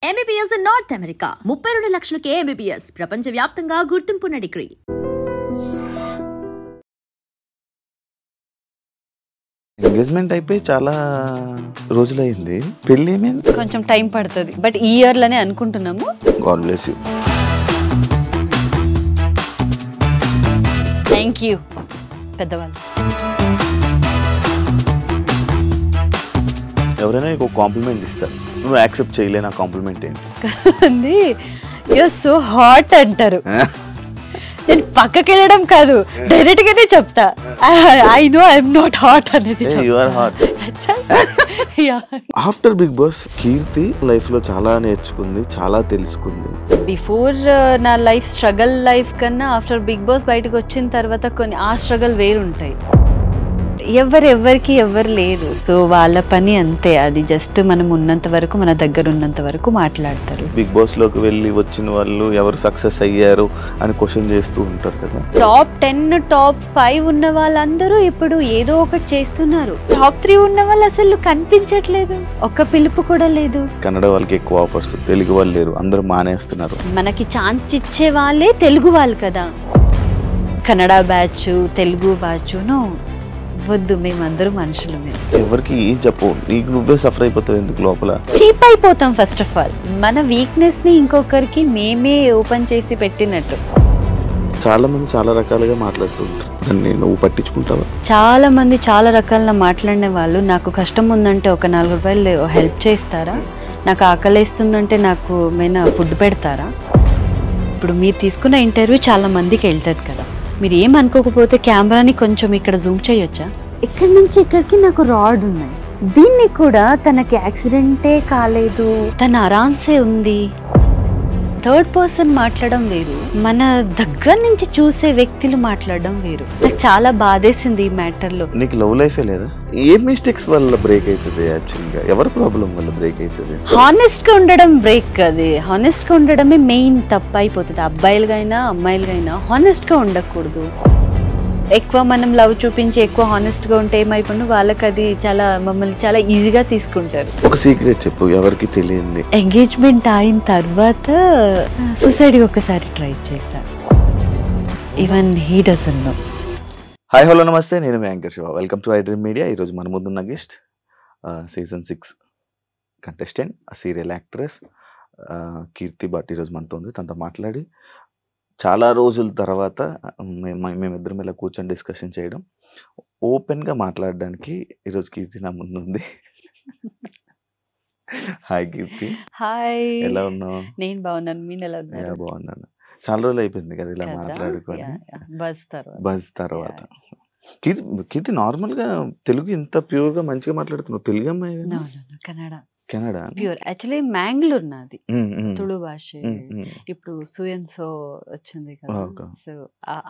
MBBS in North America. 32 లక్షలకే MBBS. ప్రపంచవ్యాప్తంగా గుర్తింపున్న degree. Engagement అయిపోయి చాలా రోజులైంది. పెళ్లి ఏమైంది? కొంచెం టైం పడుతుంది. బట్ ఈ ఇయర్ లోనే అనుకుంటున్నాము. God bless you. Thank you పెద్దవాళ్ళు. ఎవరైనా నీకు కాంప్లిమెంట్ ఇస్తారు, నువ్వు యాక్సెప్ట్ చేయలే నా కాంప్లిమెంట్ ఏంటి? యూఆర్ సో హాట్ అంటారు. నేను పక్కకి వెళ్ళడం కాదు, డైరెక్ట్ గానే చెప్తా. I know I'm not hot అనేది. You are hot. After Bigg Boss Keerthi life లో చాలా నేర్చుకుంది, చాలా తెలుసుకుంది. బిఫోర్ నా లైఫ్ స్ట్రగల్ లైఫ్ కన్నా ఆఫ్టర్ బిగ్ బాస్ బయటకు వచ్చిన తర్వాత కొన్ని ఆ స్ట్రగల్ వేరు ఉంటాయి. ఎవరికి ఎవరు లేదు, సో వాళ్ళ పని అంతే. అది జస్ట్ మనం ఉన్నంత వరకు, మన దగ్గర ఉన్నంత వరకు మాట్లాడతారు. బిగ్ బాస్ లోకి వెళ్ళి వచ్చిన వాళ్ళు ఎవరు సక్సెస్ అయ్యారు అని క్వశ్చన్ చేస్తూ ఉంటారు కదా. టాప్ 10 టాప్ 5 ఉన్న వాళ్ళందరూ ఇప్పుడు ఏదో ఒకటి చేస్తున్నారు. టాప్ 3 ఉన్న వాళ్ళు అసలు కనిపించట్లేదు, ఒక్క పిలుపు కూడా లేదు. కన్నడ వాళ్ళకి ఎక్కువ ఆఫర్స్, తెలుగు వాళ్ళు లేరు, అందరూ మానేస్తున్నారు. మనకి ఛాన్స్ ఇచ్చే వాళ్ళే తెలుగు వాళ్ళు కదా. కన్నడ బ్యాచ్, తెలుగు బ్యాచ్ వద్దు, మేమందరూ మనుషులు. ఎవరికి ఏం చెప్పు, నీకు నువ్వే సఫర్ అయిపోతావు. ఎందుకు లోపల చీప్ అయిపోతాం. ఫస్ట్ ఆఫ్ ఆల్ మన వీక్నెస్ ని ఇంకొకరికి మేమే ఓపెన్ చేసి పెట్టినట్టు. చాలా మంది చాలా రకాలుగా మాట్లాడుతూ ఉంటారు, దాన్ని నువ్వు పట్టించుకుంటావా? చాలా మంది చాలా రకాల మాట్లాడిన వాళ్ళు, నాకు కష్టం ఉందంటే ఒక 4 రూపాయలు హెల్ప్ చేస్తారా, నాకు ఆకలిస్తుందంటే నాకు ఏమైనా ఫుడ్ పెడతారా. ఇప్పుడు మీరు తీసుకున్న ఇంటర్వ్యూ చాలా మందికి వెళ్తుంది కదా, మీరు ఏమనుకోకపోతే కెమెరాని కొంచెం ఇక్కడ జూమ్ చేయొచ్చా? ఇక్కడి నుంచి ఇక్కడికి నాకు రాడ్ ఉన్నాయి. దీన్ని కూడా తనకి యాక్సిడెంటే కాలేదు, తన ఆరామ్సే ఉంది. థర్డ్ పర్సన్ మాట్లాడడం వేరు, మన దగ్గర నుంచి చూసే వ్యక్తులు మాట్లాడడం వేరు. నాకు చాలా బాధేసింది ఈ మ్యాటర్ లో. నీకు లవ్ లైఫే లేదా? ఏ మిస్టేక్స్ వల్ల బ్రేక్ అవుతుంది? యాక్చువల్గా ఎవరి ప్రాబ్లం వల్ల బ్రేక్ అవుతుంది? హానెస్ట్ గా ఉండడం బ్రేక్. అది హానెస్ట్ గా ఉండడమే మెయిన్ తప్పు అయిపోతుంది. అబ్బాయిలుగైనా అమ్మాయిలుగైనా హానెస్ట్ గా ఉండకూడదు. ఎక్కువ మనం లవ్ చూపించి ఎక్కువ హానెస్ట్ గా ఉంటే ఏమైపోయినా వాళ్ళకి అది చాలా, మమ్మల్ని చాలా ఈజీగా తీసుకుంటారు. ఒక సీక్రెట్ చెప్పు, ఎవరికి తెలియంది. ఎంగేజ్మెంట్ అయిన తర్వాత సూసైడ్ ఒకసారి ట్రై చేశాను. Even he doesn't know. Hi hello నమస్తే, నేను మీ anchor Shiva. Welcome to iDream Media. ఈరోజు మన ముందున్న guest season 6 contestant, serial actress Keerthi Bhat ఈరోజు మనతో ఉంది. తనతో మాట్లాడి చాలా రోజుల తర్వాత మేమిద్దరం ఇలా కూర్చొని డిస్కషన్ చేయడం, ఓపెన్గా మాట్లాడడానికి ఈరోజు కీర్తి నా ముందుంది. హాయ్ కీర్తి. హాయ్, ఎలా ఉన్నావు? నేను బాగున్నాను, మీరు ఎలా ఉన్నారు? బాగున్నాను. చాలా రోజులు అయిపోయింది కదా ఇలా మాట్లాడుకొని. బజ్ తర్వాత కీర్తి నార్మల్గా తెలుగు ఇంత ప్యూర్గా మంచిగా మాట్లాడుతున్నావు. తెలుగు అమ్మాయి? Canada pure. యాక్చువల్లీ మ్యాంగ్లూర్ నాది, తుళు భాష. ఇప్పుడు సుయన్సో వచ్చింది కదా, సో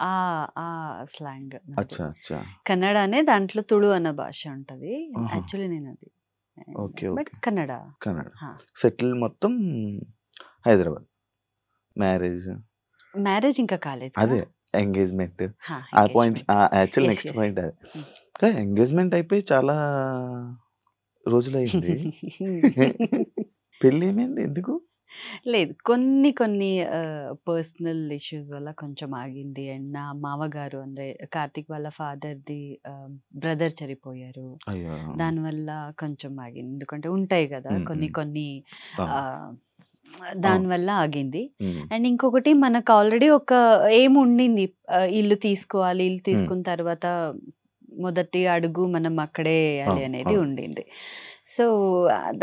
ఆ స్లాంగ్. కన్నడనే దాంట్లో తుళు అన్న భాష ఉంటది. యాక్చువల్లీ నేను అది కన్నడ. సెటిల్ మొత్తం హైదరాబాద్. మ్యారేజ్ ఇంకా కాలేదు. అదే ఎంగేజ్మెంట్. ఆ పాయింట్ యాక్చువల్ నెక్స్ట్ పాయింట్ అదే. ఎంగేజ్మెంట్ అయిపోయి చాలా రోజులైంది. పెళ్ళి ఏమైంది? ఎందుకు లేదు, కొన్ని పర్సనల్ ఇష్యూస్ వల్ల కొంచెం ఆగింది. అండ్ నా మామగారు అంటే కార్తిక్ వాళ్ళ ఫాదర్ది బ్రదర్ చనిపోయారు, దానివల్ల కొంచెం ఆగింది. ఎందుకంటే ఉంటాయి కదా కొన్ని దానివల్ల ఆగింది. అండ్ ఇంకొకటి, మనకు ఆల్రెడీ ఒక ఏం ఉండింది, ఇల్లు తీసుకోవాలి, ఇల్లు తీసుకున్న తర్వాత మొదటి అడుగు మనం అక్కడే వేయాలి అనేది ఉండింది. సో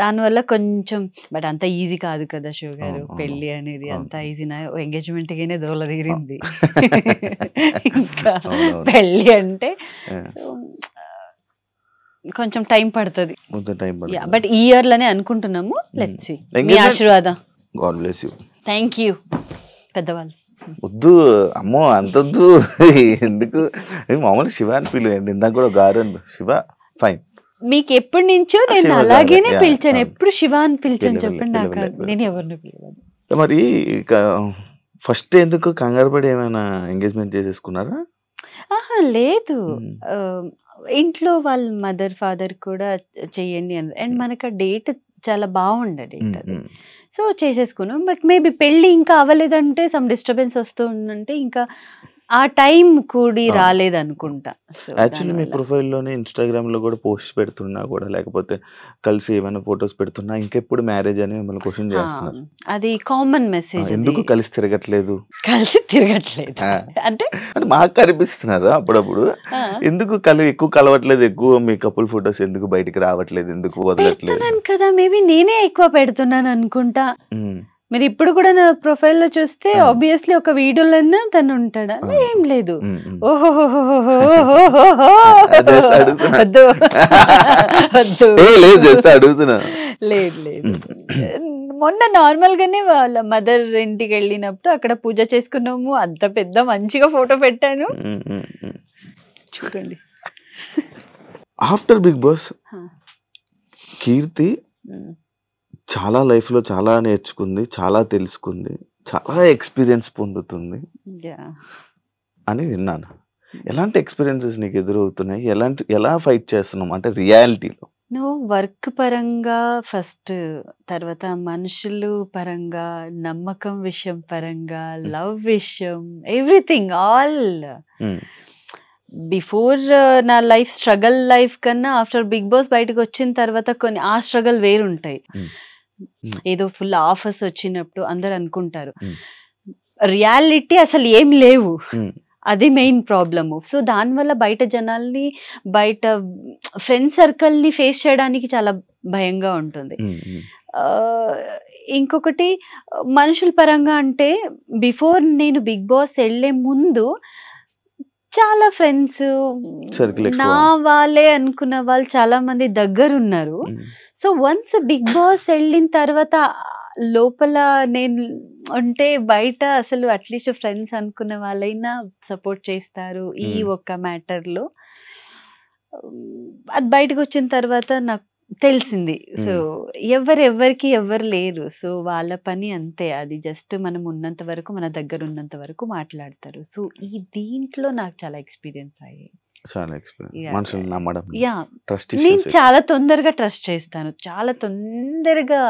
దానివల్ల కొంచెం, బట్ అంత ఈజీ కాదు కదా శివ గారు, పెళ్ళి అనేది అంత ఈజీనా? ఎంగేజ్మెంట్ గానే దోల తీరింది, ఇంకా పెళ్ళి అంటే సో కొంచెం టైం పడుతుంది. బట్ ఈ ఇయర్ లోనే అనుకుంటున్నాము. Let's see. మీ ఆశీర్వాదం. God bless you. Thank you పెద్దవాళ్ళు. వద్దు అమ్మో, అంతొద్దు. ఎందుకు? మామూలు శివ అని ఫీల్ అయ్యండి. ఇందాక కూడా గారు శివ. ఫైన్. మీకు ఎప్పటి నుంచో నేను అలాగేనే పిలిచాను, ఎప్పుడు శివ అని పిలిచాను. చెప్పండి నాకు, నేను ఎవరిని పిలవను. మరి ఫస్ట్ ఎందుకు కంగారు పడి ఏమైనా ఎంగేజ్మెంట్ చేసేసుకున్నారా? లేదు, ఇంట్లో వాళ్ళ మదర్ ఫాదర్ కూడా చెయ్యండి అన్నారు. అండ్ మనకు ఆ డేట్ చాలా బాగుండే డేట్ అది. సో చేసేసుకున్నాం. బట్ మేబీ పెళ్ళి ఇంకా అవ్వలేదంటే సమ్ డిస్టర్బెన్స్ వస్తూ ఉందంటే ఇంకా ఆ టైం కూడి రాలేదనుకుంటా. యాక్చువల్లీ మీ ప్రొఫైల్లోనే ఇన్స్టాగ్రామ్లో కూడా పోస్ట్ పెడుతున్నా కూడా, లేకపోతే కలిసి ఏమైనా ఫొటోస్ పెడుతున్నా ఇంకెప్పుడు మ్యారేజ్ అని మిమ్మల్ని క్వశ్చన్ చేస్తున్నారు. అది కామన్ మెసేజ్. ఎందుకు కలిసి తిరగట్లేదు? కలిసి తిరగట్లేదు అంటే మాకు కనిపిస్తున్నారు అప్పుడప్పుడు. ఎందుకు ఎక్కువ కలవట్లేదు, ఎక్కువ మీ కపుల్ ఫొటోస్ ఎందుకు బయటికి రావట్లేదు, ఎందుకు వదలట్లేదు కదా? మేబీ నేనే ఎక్కువ పెడుతున్నాను అనుకుంటా. మీరు ఇప్పుడు కూడా నా ప్రొఫైల్లో చూస్తే ఆబ్వియస్లీ ఒక వీడియోలన్నా తను ఉంటాడా? ఏం లేదు. లేదు లేదు. మొన్న నార్మల్ గానే వాళ్ళ మదర్ ఇంటికి వెళ్ళినప్పుడు అక్కడ పూజ చేసుకున్నాము. అంత పెద్ద మంచిగా ఫోటో పెట్టాను, చూడండి. ఆఫ్టర్ బిగ్ బాస్ కీర్తి చాలా లైఫ్లో చాలా నేర్చుకుంది, చాలా తెలుసుకుంది, చాలా ఎక్స్పీరియన్స్ పొందుతుంది అని విన్నాను. ఎలాంటి ఎక్స్పీరియన్సెస్ నీకు ఎదురవుతున్నాయి? ఎలా ఫైట్ చేస్తున్నాం అంటే రియాలిటీలో? నువ్వు వర్క్ పరంగా ఫస్ట్, తర్వాత మనుషులు పరంగా, నమ్మకం విషయం పరంగా, లవ్ విషయం, ఎవ్రీథింగ్ ఆల్. బిఫోర్ నా లైఫ్ స్ట్రగల్ లైఫ్ కన్నా ఆఫ్టర్ బిగ్ బాస్ బయటకు వచ్చిన తర్వాత కొన్ని ఆ స్ట్రగల్ వేరుంటాయి. ఏదో ఫుల్ ఆఫర్స్ వచ్చినప్పుడు అందరు అనుకుంటారు, రియాలిటీ అసలు ఏం లేవు. అది మెయిన్ ప్రాబ్లము. సో దానివల్ల బయట జనాల్ని, బయట ఫ్రెండ్ సర్కిల్ని ఫేస్ చేయడానికి చాలా భయంగా ఉంటుంది. ఇంకొకటి మనుషుల పరంగా అంటే బిఫోర్ నేను బిగ్ బాస్ వెళ్ళే ముందు చాలా ఫ్రెండ్స్ నా వాళ్ళే అనుకున్న వాళ్ళు చాలా మంది దగ్గరున్నారు. సో వన్స్ బిగ్ బాస్ వెళ్ళిన తర్వాత లోపల నేను అంటే బయట అసలు అట్లీస్ట్ ఫ్రెండ్స్ అనుకున్న వాళ్ళైనా సపోర్ట్ చేస్తారు ఈ ఒక్క మ్యాటర్లో. అది బయటకు వచ్చిన తర్వాత నాకు తెలిసింది. సో ఎవరికి ఎవరు లేరు. సో వాళ్ళ పని అంతే. అది జస్ట్ మనం ఉన్నంత వరకు, మన దగ్గర ఉన్నంత వరకు మాట్లాడతారు. సో ఈ దీంట్లో నాకు చాలా ఎక్స్పీరియన్స్ అయ్యాయి. నేను చాలా తొందరగా ట్రస్ట్ చేస్తాను, చాలా తొందరగా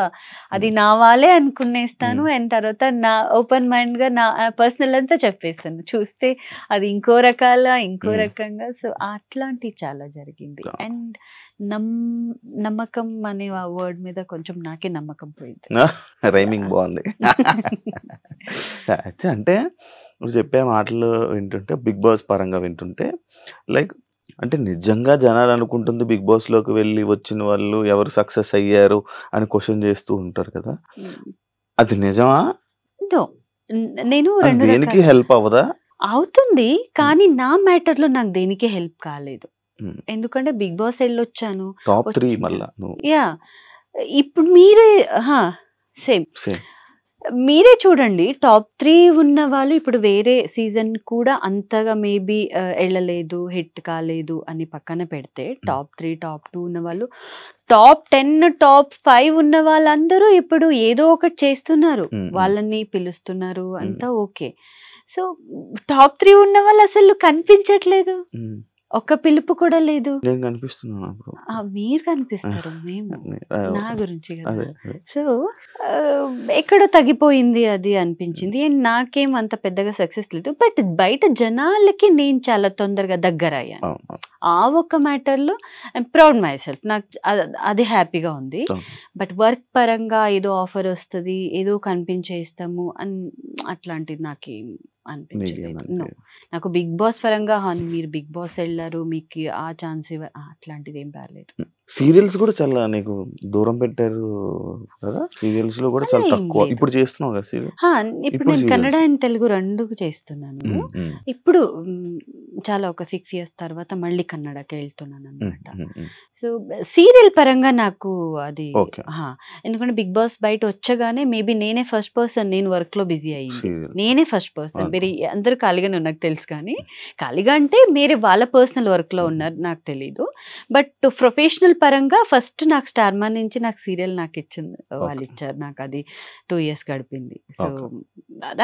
అది నా వాళ్ళే అనుకునేస్తాను. అండ్ తర్వాత నా ఓపెన్ మైండ్ గా నా పర్సనల్ అంతా చెప్పేస్తాను. చూస్తే అది ఇంకో రకంగా. సో అట్లాంటి చాలా జరిగింది. అండ్ నమ్మకం అనే ఆ వర్డ్ మీద కొంచెం నాకే నమ్మకం పోయింది. రైమింగ్ బాగుంది. అంటే నువ్వు చెప్పే మాటలు వింటుంటే, బిగ్ బాస్ పరంగా వింటుంటే, లైక్ అంటే నిజంగా జనాలు అనుకుంటుంది బిగ్ బాస్ లోకి వెళ్ళి వచ్చిన వాళ్ళు ఎవరు సక్సెస్ అయ్యారు అని క్వశ్చన్ చేస్తూ ఉంటారు కదా, అది నిజమా? నేను దేనికి హెల్ప్ అవ్వదా? అవుతుంది, కానీ నా మ్యాటర్ లో నాకు దేనికి హెల్ప్ కాలేదు. ఎందుకంటే బిగ్ బాస్ వెళ్ళొచ్చాను. టాప్ 3 మళ్ళా యా ఇప్పుడు మీరే సేమ్ మీరే చూడండి, టాప్ 3 ఉన్న వాళ్ళు ఇప్పుడు వేరే సీజన్ కూడా అంతగా మేబీ వెళ్ళలేదు, హిట్ కాలేదు అని పక్కన పెడితే, టాప్ 3 టాప్ 2 ఉన్న వాళ్ళు, టాప్ 10 టాప్ 5 ఉన్న వాళ్ళందరూ ఇప్పుడు ఏదో ఒకటి చేస్తున్నారు, వాళ్ళని పిలుస్తున్నారు, అంతా ఓకే. సో టాప్ 3 ఉన్న వాళ్ళు అసలు కనిపించట్లేదు, ఒక్క పిలుపు కూడా లేదు. నేను కనిపిస్తున్నాను, మీరు కనిపిస్తారు, మేము నా గురించి కదా. సో ఎక్కడో తగ్గిపోయింది అది అనిపించింది. అండ్ నాకేం అంత పెద్దగా సక్సెస్ లేదు, బట్ బయట జనాలకి నేను చాలా తొందరగా దగ్గర అయ్యాను. ఆ ఒక్క మ్యాటర్లో ఐఎమ్ ప్రౌడ్ మై సెల్ఫ్, నాకు అది హ్యాపీగా ఉంది. బట్ వర్క్ పరంగా ఏదో ఆఫర్ వస్తుంది, ఏదో కనిపించేస్తాము అని అట్లాంటిది నాకేం అనిపించలేదు. నాకు బిగ్ బాస్ పరంగా మీరు బిగ్ బాస్ వెళ్ళారు, మీకు ఆ ఛాన్స్ అట్లాంటిది ఏం రాలేదు. సీరియల్స్ కూడా చాలా నీకు దూరం పెట్టారు కదా, సీరియల్స్ లో కూడా చాలా తక్కువ ఇప్పుడు చేస్తున్నావు కదా సీరియల్? ఇప్పుడు నేను కన్నడ అండ్ తెలుగు 2 చేస్తున్నాను. ఇప్పుడు చాలా ఒక 6 years తర్వాత మళ్ళీ కన్నడకి వెళ్తున్నాను అనమాట. సో సీరియల్ పరంగా నాకు అది ఎందుకంటే బిగ్ బాస్ బయట వచ్చగానే మేబీ నేనే ఫస్ట్ పర్సన్, నేను వర్క్ లో బిజీ అయ్యింది, నేనే ఫస్ట్ పర్సన్. మీరు అందరూ ఖాళీగానే నాకు తెలుసు, కానీ ఖాళీగా అంటే మీరు వాళ్ళ పర్సనల్ వర్క్ లో ఉన్నారు నాకు తెలీదు. బట్ ప్రొఫెషనల్ పరంగా ఫస్ట్ నాకు స్టార్ మా నుంచి నాకు సీరియల్ నాకు ఇచ్చింది, వాళ్ళు ఇచ్చారు నాకు, అది 2 years గడిపింది. సో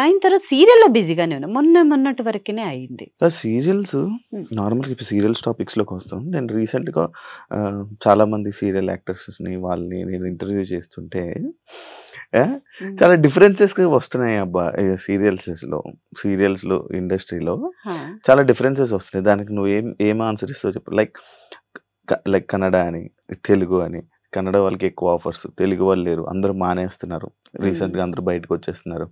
అయిన తర్వాత సీరియల్లో బిజీగానే ఉన్నా, మొన్నటి వరకునే అయింది. సీరియల్స్ నార్మల్గా ఇప్పుడు సీరియల్స్ టాపిక్స్ లోకి వస్తాం. నేను రీసెంట్ గా చాలా మంది సీరియల్ యాక్టర్స్ ని వాళ్ళని నేను ఇంటర్వ్యూ చేస్తుంటే చాలా డిఫరెన్సెస్ వస్తున్నాయి అబ్బా సీరియల్స్లో ఇండస్ట్రీలో చాలా డిఫరెన్సెస్ వస్తున్నాయి. దానికి నువ్వు ఏం ఆన్సర్ ఇస్తావు చెప్పు. లైక్ కన్నడ అని, తెలుగు అని. కన్నడ వాళ్ళకి ఎక్కువ ఆఫర్స్, తెలుగు వాళ్ళు లేరు, అందరూ మానేస్తున్నారు. రీసెంట్గా అందరూ బయటకు వచ్చేస్తున్నారు.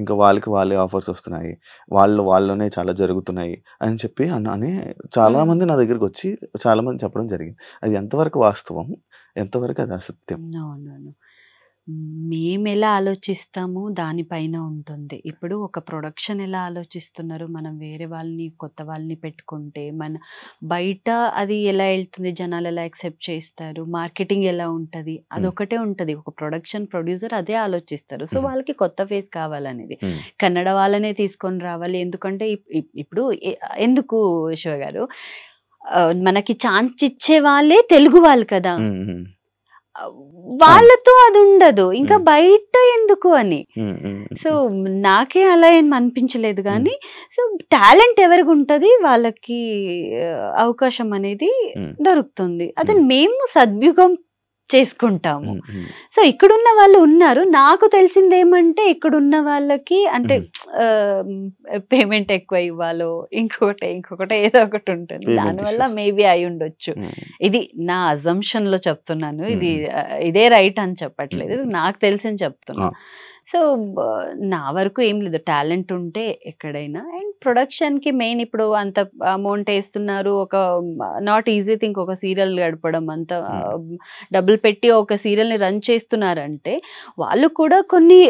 ఇంకా వాళ్ళే ఆఫర్స్ వస్తున్నాయి, వాళ్ళలోనే చాలా జరుగుతున్నాయి అని చెప్పి అని చాలామంది నా దగ్గరికి వచ్చి చాలామంది చెప్పడం జరిగింది. అది ఎంతవరకు వాస్తవం, ఎంతవరకు అది అసత్యం? మేము ఎలా ఆలోచిస్తాము దానిపైన ఉంటుంది. ఇప్పుడు ఒక ప్రొడక్షన్ ఎలా ఆలోచిస్తున్నారు, మనం వేరే వాళ్ళని కొత్త వాళ్ళని పెట్టుకుంటే మన బయట అది ఎలా వెళ్తుంది, జనాలు ఎలా యాక్సెప్ట్ చేస్తారు, మార్కెటింగ్ ఎలా ఉంటుంది, అదొకటే ఉంటుంది. ఒక ప్రొడ్యూసర్ అదే ఆలోచిస్తారు. సో వాళ్ళకి కొత్త ఫేస్ కావాలనేది. కన్నడ వాళ్ళనే తీసుకొని రావాలి. ఎందుకంటే ఇప్పుడు ఎందుకు శివ గారు, మనకి ఛాన్స్ ఇచ్చే వాళ్ళే తెలుగు వాళ్ళు కదా, వాళ్ళతో అది ఉండదు, ఇంకా బయట ఎందుకు అని. సో నాకే అలా ఏం అనిపించలేదు. కానీ సో టాలెంట్ ఎవరికి ఉంటుంది వాళ్ళకి అవకాశం అనేది దొరుకుతుంది, అది మేము సద్వినియోగం చేసుకుంటాము. సో ఇక్కడున్న వాళ్ళు ఉన్నారు. నాకు తెలిసింది ఏమంటే ఇక్కడున్న వాళ్ళకి అంటే పేమెంట్ ఎక్కువ ఇవ్వాలో ఇంకొకటి ఏదో ఒకటి ఉంటుంది. దానివల్ల మేబీ అయి ఉండొచ్చు. ఇది నా అజంప్షన్ లో చెప్తున్నాను, ఇదే రైట్ అని చెప్పట్లేదు, నాకు తెలిసింది చెప్తున్నా. సో నా వరకు ఏం లేదు, టాలెంట్ ఉంటే ఎక్కడైనా. అండ్ ప్రొడక్షన్కి మెయిన్ ఇప్పుడు అంత అమౌంట్ వేస్తున్నారు, ఒక నాట్ ఈజీ థింగ్ ఒక సీరియల్ గడపడం, అంత డబ్బులు పెట్టి ఒక సీరియల్ని రన్ చేస్తున్నారంటే వాళ్ళు కూడా కొన్ని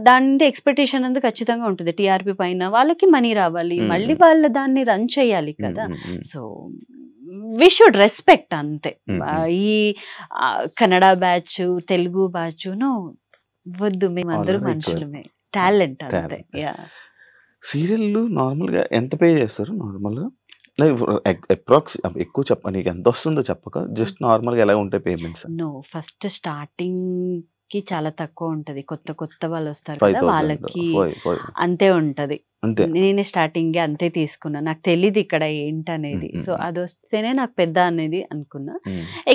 దాని ఎక్స్పెక్టేషన్ అనేది ఖచ్చితంగా ఉంటుంది. టీఆర్పీ పైన వాళ్ళకి మనీ రావాలి, మళ్ళీ వాళ్ళు దాన్ని రన్ చేయాలి కదా. సో వి షుడ్ రెస్పెక్ట్ అంతే. ఈ కన్నడ బ్యాచ్, తెలుగు బ్యాచ్ వద్దు, మేమందరూ మనుషులమే, టాలెంట్ అంతే. సీరియల్ నార్మల్గా ఎంత పే చేస్తారు? నార్మల్గా అప్రాక్స్ ఎక్కువ చెప్ప, నీకు ఎంత వస్తుందో చెప్పక, జస్ట్ నార్మల్గా ఎలా ఉంటాయి పేమెంట్స్? నో, ఫస్ట్ స్టార్టింగ్ కి చాలా తక్కువ ఉంటది. కొత్త వాళ్ళు వస్తారు కదా, వాళ్ళకి అంతే ఉంటది. నేనే స్టార్టింగ్ అంతే తీసుకున్నా, నాకు తెలియదు ఇక్కడ ఏంటనేది. సో అది వస్తేనే నాకు పెద్ద అనేది అనుకున్నా.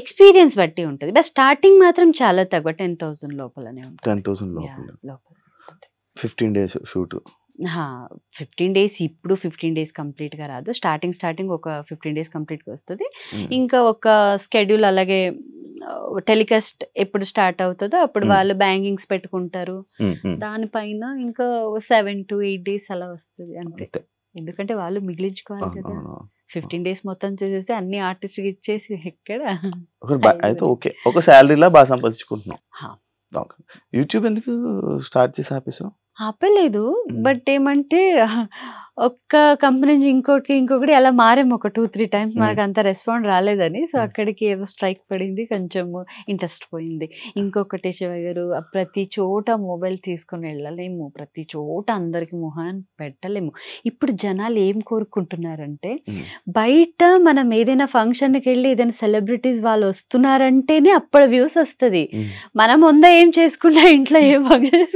ఎక్స్పీరియన్స్ బట్టి ఉంటది, బట్ స్టార్టింగ్ మాత్రం చాలా తక్కువ, 10,000 లోపలనే ఉంటుంది. 10,000 లోపల 15 days షూట్. 15 days, ఇప్పుడు 15 days కంప్లీట్ గా రాదు. స్టార్టింగ్ ఒక 15 days కంప్లీట్ గా వస్తుంది. ఇంకా ఒక స్కెడ్యూల్ అలాగే టెలికాస్ట్ ఎప్పుడు స్టార్ట్ అవుతుందో అప్పుడు వాళ్ళు బ్యాంకింగ్స్ పెట్టుకుంటారు, దానిపైన ఇంకా 7 to 8 days అలా వస్తుంది అంతే. ఎందుకంటే వాళ్ళు మిగిలించుకోవాలి కదా. 15 days మొత్తం చేసేస్తే అన్ని ఆర్టిస్ట్ ఇచ్చేసి ఎక్కడ అయితే ఓకే, ఒక శాలరీలా బాగా సంపాదించుకుంటున్నాం. యూట్యూబ్ ఎందుకు స్టార్ట్ చేసి ఆపేసావు? ఆపలేదు, బట్ ఏమంటే ఒక్క కంపెనీ నుంచి ఇంకొకటి అలా మారేము ఒక 2-3 times. మనకు అంత రెస్పాండ్ రాలేదని, సో అక్కడికి ఏదో స్ట్రైక్ పడింది, కొంచెం ఇంట్రెస్ట్ పోయింది. ఇంకొకటి శివ గారు, ప్రతి చోట మొబైల్ తీసుకుని వెళ్ళలేము, ప్రతి చోట అందరికి మొహాన్ని పెట్టలేము. ఇప్పుడు జనాలు ఏం కోరుకుంటున్నారంటే, బయట మనం ఏదైనా ఫంక్షన్కి వెళ్ళి ఏదైనా సెలబ్రిటీస్ వాళ్ళు వస్తున్నారంటేనే అప్పుడు వ్యూస్ వస్తుంది. మనం ముందా ఏం చేసుకున్నా ఇంట్లో ఏం ఫంక్షన్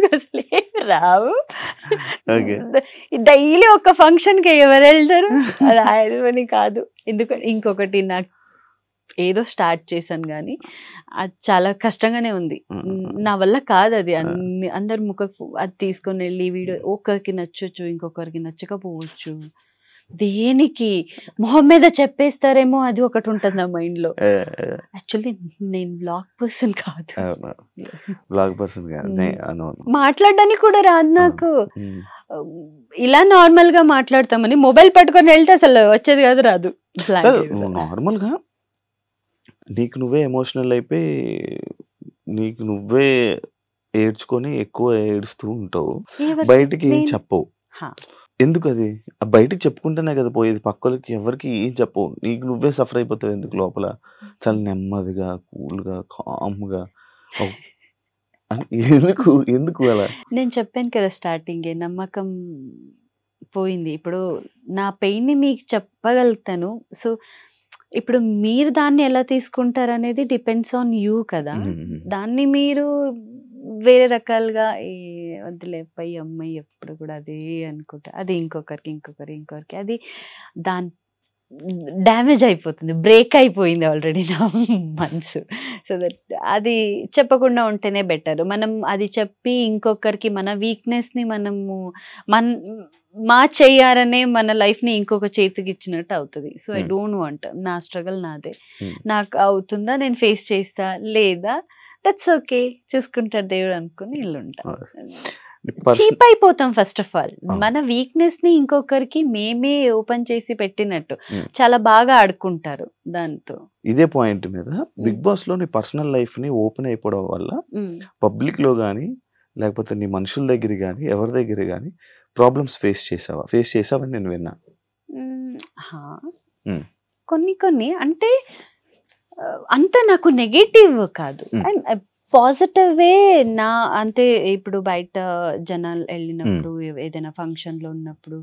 రావు. డైలీ ఒక ఫంక్షన్ కి ఎవరు వెళ్తారు? అది కాదు. ఎందుకంటే ఇంకొకటి, నాకు ఏదో స్టార్ట్ చేశాను కానీ అది చాలా కష్టంగానే ఉంది, నా వల్ల కాదు అది. అందరు అది తీసుకొని వెళ్ళి వీడియో ఒకరికి నచ్చొచ్చు, ఇంకొకరికి నచ్చకపోవచ్చు. దేనికి మొహం మీద చెప్పేస్తారేమో అది ఒకటి ఉంటుంది నా మైండ్ లో. యాక్చువల్లీ నేను బ్లాగ్ పర్సన్ కాదు, మాట్లాడడానికి కూడా రాదు నాకు. ఇలా నార్మల్ గా మాట్లాడతామని మొబైల్ పట్టుకొని వెళ్తే అసలు వచ్చేది కాదు, రాదు. నార్మల్ గా నీకు నువ్వే ఎమోషనల్ అయిపోయి నీకు నువ్వే ఏడ్చుకొని ఎక్కువ ఏడుస్తూ ఉంటావు, బయటికి ఏం చెప్పవు. ఎందుకు? అది బయటికి చెప్పుకుంటేనే కదా పోయేది, పక్కలకి ఎవరికి ఏం చెప్పవు, నీకు నువ్వే సఫర్ అయిపోతావు. ఎందుకు? లోపల చాలా నెమ్మదిగా, కూల్గా, కామ్గా ఎందుకు అలా? నేను చెప్పాను కదా స్టార్టింగే, నమ్మకం పోయింది. ఇప్పుడు నా పెయిన్ ని మీకు చెప్పగలుగుతాను. సో ఇప్పుడు మీరు దాన్ని ఎలా తీసుకుంటారు అనేది డిపెండ్స్ ఆన్ యూ కదా. దాన్ని మీరు వేరే రకాలుగా వద్దులే పై అమ్మాయి ఎప్పుడు కూడా అదే అనుకుంటా, అది ఇంకొకరికి అది డ్యామేజ్ అయిపోతుంది, బ్రేక్ అయిపోయింది ఆల్రెడీ నా మనసు. సో దట్ అది చెప్పకుండా ఉంటేనే బెటర్. మనం అది చెప్పి ఇంకొకరికి మన వీక్నెస్ని మనము మా చెయ్యారనే మన లైఫ్ని ఇంకొక చేతికి ఇచ్చినట్టు అవుతుంది. సో ఐ డోంట్ వాంట్, నా స్ట్రగల్ నాదే, నాకు అవుతుందా నేను ఫేస్ చేస్తా, లేదా దట్స్ ఓకే చూసుకుంటాడు దేవుడు అనుకుని ఇల్లు ఉంటా. చీప్ అయిపోతాం ఫస్ట్ ఆఫ్ ఆల్. మన వీక్నెస్ ని ఇంకొకరికి మేమే ఓపెన్ చేసి పెట్టినట్టు చాలా బాగా ఆడుకుంటారు దాంతో. ఇదే పాయింట్ మీద బిగ్ బాస్ లో నీ పర్సనల్ లైఫ్ ని ఓపెన్ అయిపోవడం వల్ల పబ్లిక్ లో గానీ లేకపోతే నీ మనుషుల దగ్గర గానీ ఎవరి దగ్గర గానీ ప్రాబ్లమ్స్ ఫేస్ చేసావని నేను విన్నా. కొన్ని అంటే అంత నాకు నెగటివ్ కాదు, పాజిటివే నా. అంతే ఇప్పుడు బయట జనాలు వెళ్ళినప్పుడు ఏదైనా ఫంక్షన్ లో ఉన్నప్పుడు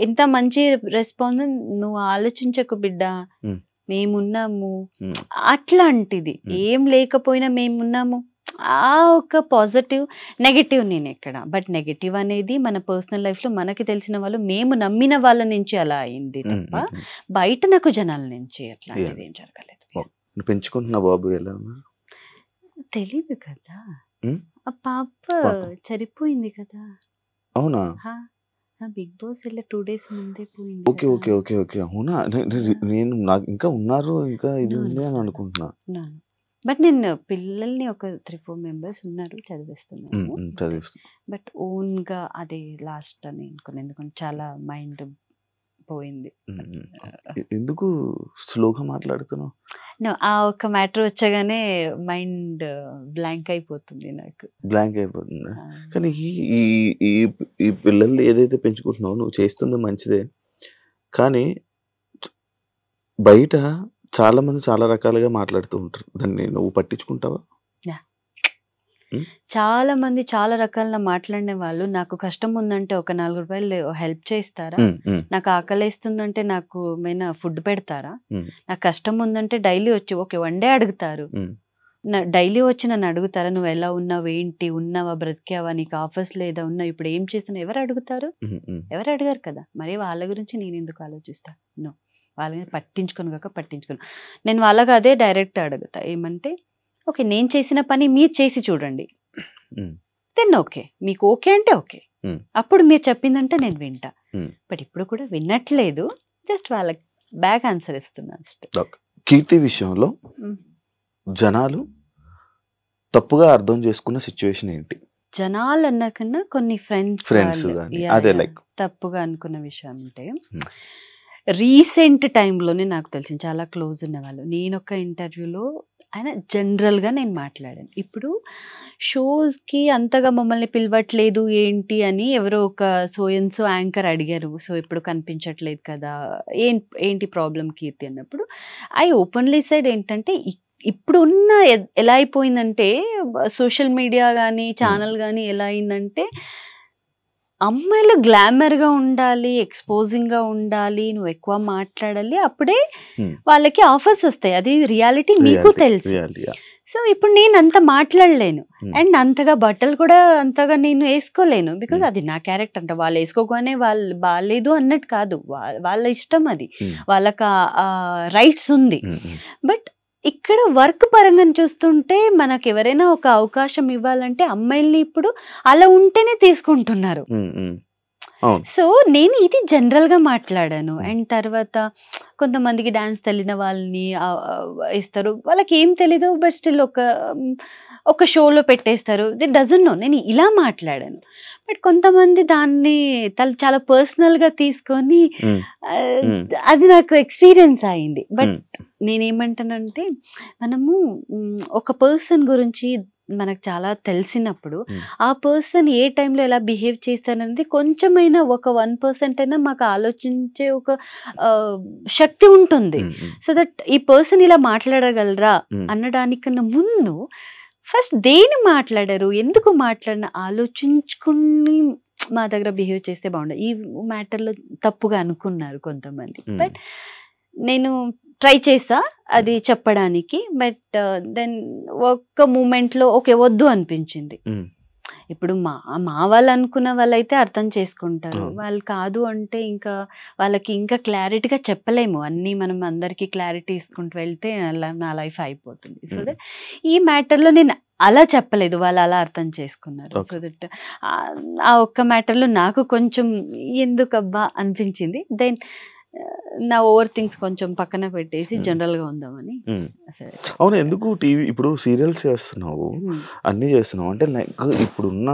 ఎంత మంచి రెస్పాన్స్, నువ్వు ఆలోచించకు బిడ్డ మేమున్నాము అట్లాంటిది, ఏం లేకపోయినా మేమున్నాము, ఆ ఒక పాజిటివ్ నెగటివ్ నేను ఎక్కడ. బట్ నెగటివ్ అనేది మన పర్సనల్ లైఫ్ లో మనకి తెలిసిన వాళ్ళు, మేము నమ్మిన వాళ్ళ నుంచి అలా అయింది తప్ప బయట నాకు జనాల నుంచి అట్లాంటిది ఏం జరగలేదు. పెంచుకుంటున్నా బాబు ఎలా ఉన్నారు తెలీదు కదా, ఆ పాప చనిపోయింది కదా. అవునా? బిగ్ బాస్ వెళ్ళి 2 days ముందే పోయింది. ఓకే ఓకే ఓకే ఓకే అవునా? నేను నాకు ఇంకా ఉన్నారు, ఇంకా ఇది ఉంది అని అనుకుంటున్నా. బట్ నేను పిల్లల్ని ఒక 3-4 members ఉన్నారు చదివిస్తున్నాను. బట్ ఓన్ గా అదే లాస్ట్ అని అనుకున్నాను, ఎందుకంటే చాలా మైండ్ పోయింది. ఎందుకు స్లోగా మాట్లాడుతున్నావు? ఆ ఒక మ్యాటర్ వచ్చగానే మైండ్ బ్లాంక్ అయిపోతుంది నాకు. బ్లాంక్ అయిపోతుంది. కానీ ఈ పిల్లల్ని ఏదైతే పెంచుకుంటున్నావో నువ్వు చేస్తుంది మంచిదే, కానీ బయట చాలా మంది చాలా రకాలుగా మాట్లాడుతూ ఉంటారు, దాన్ని నువ్వు పట్టించుకుంటావా? చాలా మంది చాలా రకాల మాట్లాడిన వాళ్ళు, నాకు కష్టం ఉందంటే ఒక 4 రూపాయలు హెల్ప్ చేస్తారా, నాకు ఆకలిస్తుందంటే నాకు ఏమైనా ఫుడ్ పెడతారా, నాకు కష్టం ఉందంటే డైలీ వచ్చి ఓకే 1 day అడుగుతారు, డైలీ వచ్చి నన్ను అడుగుతారా నువ్వు ఎలా ఉన్నావు, ఏంటి ఉన్నావా, బ్రతికావా, నీకు ఆఫర్స్ లేదా, ఉన్నావు, ఇప్పుడు ఏం చేస్తున్నావు, ఎవరు అడుగుతారు? ఎవరు అడిగారు కదా. మరి వాళ్ళ గురించి నేను ఎందుకు ఆలోచిస్తా? నో, వాళ్ళని పట్టించుకోను. నేను వాళ్ళకి అదే డైరెక్ట్ అడుగుతా, ఏమంటే ఓకే నేను చేసిన పని మీరు చేసి చూడండి, దెన్ ఓకే, మీకు ఓకే అంటే ఓకే, అప్పుడు మీరు చెప్పిందంటే నేను వింటా. బట్ ఇప్పుడు కూడా వినట్లేదు, జస్ట్ వాళ్ళకి బ్యాక్ ఆన్సర్ ఇస్తున్నాను. కీర్తి విషయంలో జనాలు తప్పుగా అర్థం చేసుకున్న సిచ్యువేషన్ ఏంటి? జనాలు అన్న కన్నా కొన్ని ఫ్రెండ్స్ తప్పుగా అనుకున్న విషయం అంటే, రీసెంట్ టైంలోనే నాకు తెలిసింది చాలా క్లోజ్ ఉన్న వాళ్ళు. నేను ఒక ఇంటర్వ్యూలో ఆయన జనరల్గా నేను మాట్లాడాను, ఇప్పుడు షోస్కి అంతగా మమ్మల్ని పిలవట్లేదు ఏంటి అని ఎవరో ఒక సోయన్సో యాంకర్ అడిగారు, సో ఇప్పుడు కనిపించట్లేదు కదా, ఏంటి ప్రాబ్లం కీర్తి అన్నప్పుడు ఐ ఓపెన్లీ సైడ్ ఏంటంటే, ఇప్పుడు ఉన్న ఎలా అయిపోయిందంటే సోషల్ మీడియా కానీ ఛానల్ కానీ ఎలా అయిందంటే, అమ్మాయిలు గ్లామర్గా ఉండాలి, ఎక్స్పోజింగ్గా ఉండాలి, నువ్వు ఎక్కువ మాట్లాడాలి, అప్పుడే వాళ్ళకి ఆఫర్స్ వస్తాయి, అది రియాలిటీ మీకు తెలుసు. సో ఇప్పుడు నేను అంత మాట్లాడలేను, అండ్ అంతగా బట్టలు కూడా అంతగా నేను వేసుకోలేను, బికాజ్ అది నా క్యారెక్టర్. అంటే వాళ్ళు వేసుకోగానే వాళ్ళు బాగాలేదు అన్నట్టు కాదు, వాళ్ళ ఇష్టం, అది వాళ్ళకి రైట్స్ ఉంది. బట్ ఇక్కడ వర్క్ పరంగా చూస్తుంటే మనకు ఎవరైనా ఒక అవకాశం ఇవ్వాలంటే అమ్మాయిల్ని ఇప్పుడు అలా ఉంటేనే తీసుకుంటున్నారు. సో నేను ఇది జనరల్ గా మాట్లాడాను. అండ్ తర్వాత కొంతమందికి డాన్స్ తెలియని వాళ్ళని ఇస్తారు, వాళ్ళకి ఏం తెలీదు, బట్ స్టిల్ ఒక షోలో పెట్టేస్తారు, ది డజంట్ నో. నేను ఇలా మాట్లాడాను. బట్ కొంతమంది దాన్ని చాలా పర్సనల్ గా తీసుకొని అది నాకు ఎక్స్పీరియన్స్ అయింది. బట్ నేనేమంటానంటే, మనము ఒక పర్సన్ గురించి మనకు చాలా తెలిసినప్పుడు ఆ పర్సన్ ఏ టైంలో ఎలా బిహేవ్ చేస్తారనేది కొంచెమైనా ఒక 1% అయినా మాకు ఆలోచించే ఒక శక్తి ఉంటుంది. సో దట్ ఈ పర్సన్ ఇలా మాట్లాడగలరా అనడానికన్నా ముందు ఫస్ట్ దేని మాట్లాడారు, ఎందుకు మాట్లాడిన ఆలోచించుకుని మా దగ్గర బిహేవ్ చేస్తే బాగుండదు. ఈ మ్యాటర్లో తప్పుగా అనుకున్నారు కొంతమంది, బట్ నేను ట్రై చేసా అది చెప్పడానికి. బట్ దెన్ ఒక్క మూమెంట్లో ఓకే వద్దు అనిపించింది. ఇప్పుడు మా వాళ్ళు అనుకున్న వాళ్ళైతే అర్థం చేసుకుంటారు, వాళ్ళు కాదు అంటే ఇంకా వాళ్ళకి ఇంకా క్లారిటీగా చెప్పలేము, అన్నీ మనం అందరికీ క్లారిటీ ఇసుకుంటూ వెళ్తే నా లైఫ్ అయిపోతుంది. సో దట్ ఈ మ్యాటర్లో నేను అలా చెప్పలేదు, వాళ్ళు అలా అర్థం చేసుకున్నారు. సో దట్ ఆ ఒక్క మ్యాటర్లో నాకు కొంచెం ఎందుకబ్బా అనిపించింది. దెన్ నా ఓవర్ థింగ్స్ కొంచెం పక్కన పెట్టేసి జనరల్ గా ఉందామని. అవును, ఎందుకు టీవీ ఇప్పుడు సీరియల్స్ చేస్తున్నావు, అన్నీ చేస్తున్నావు అంటే లైక్ ఇప్పుడున్న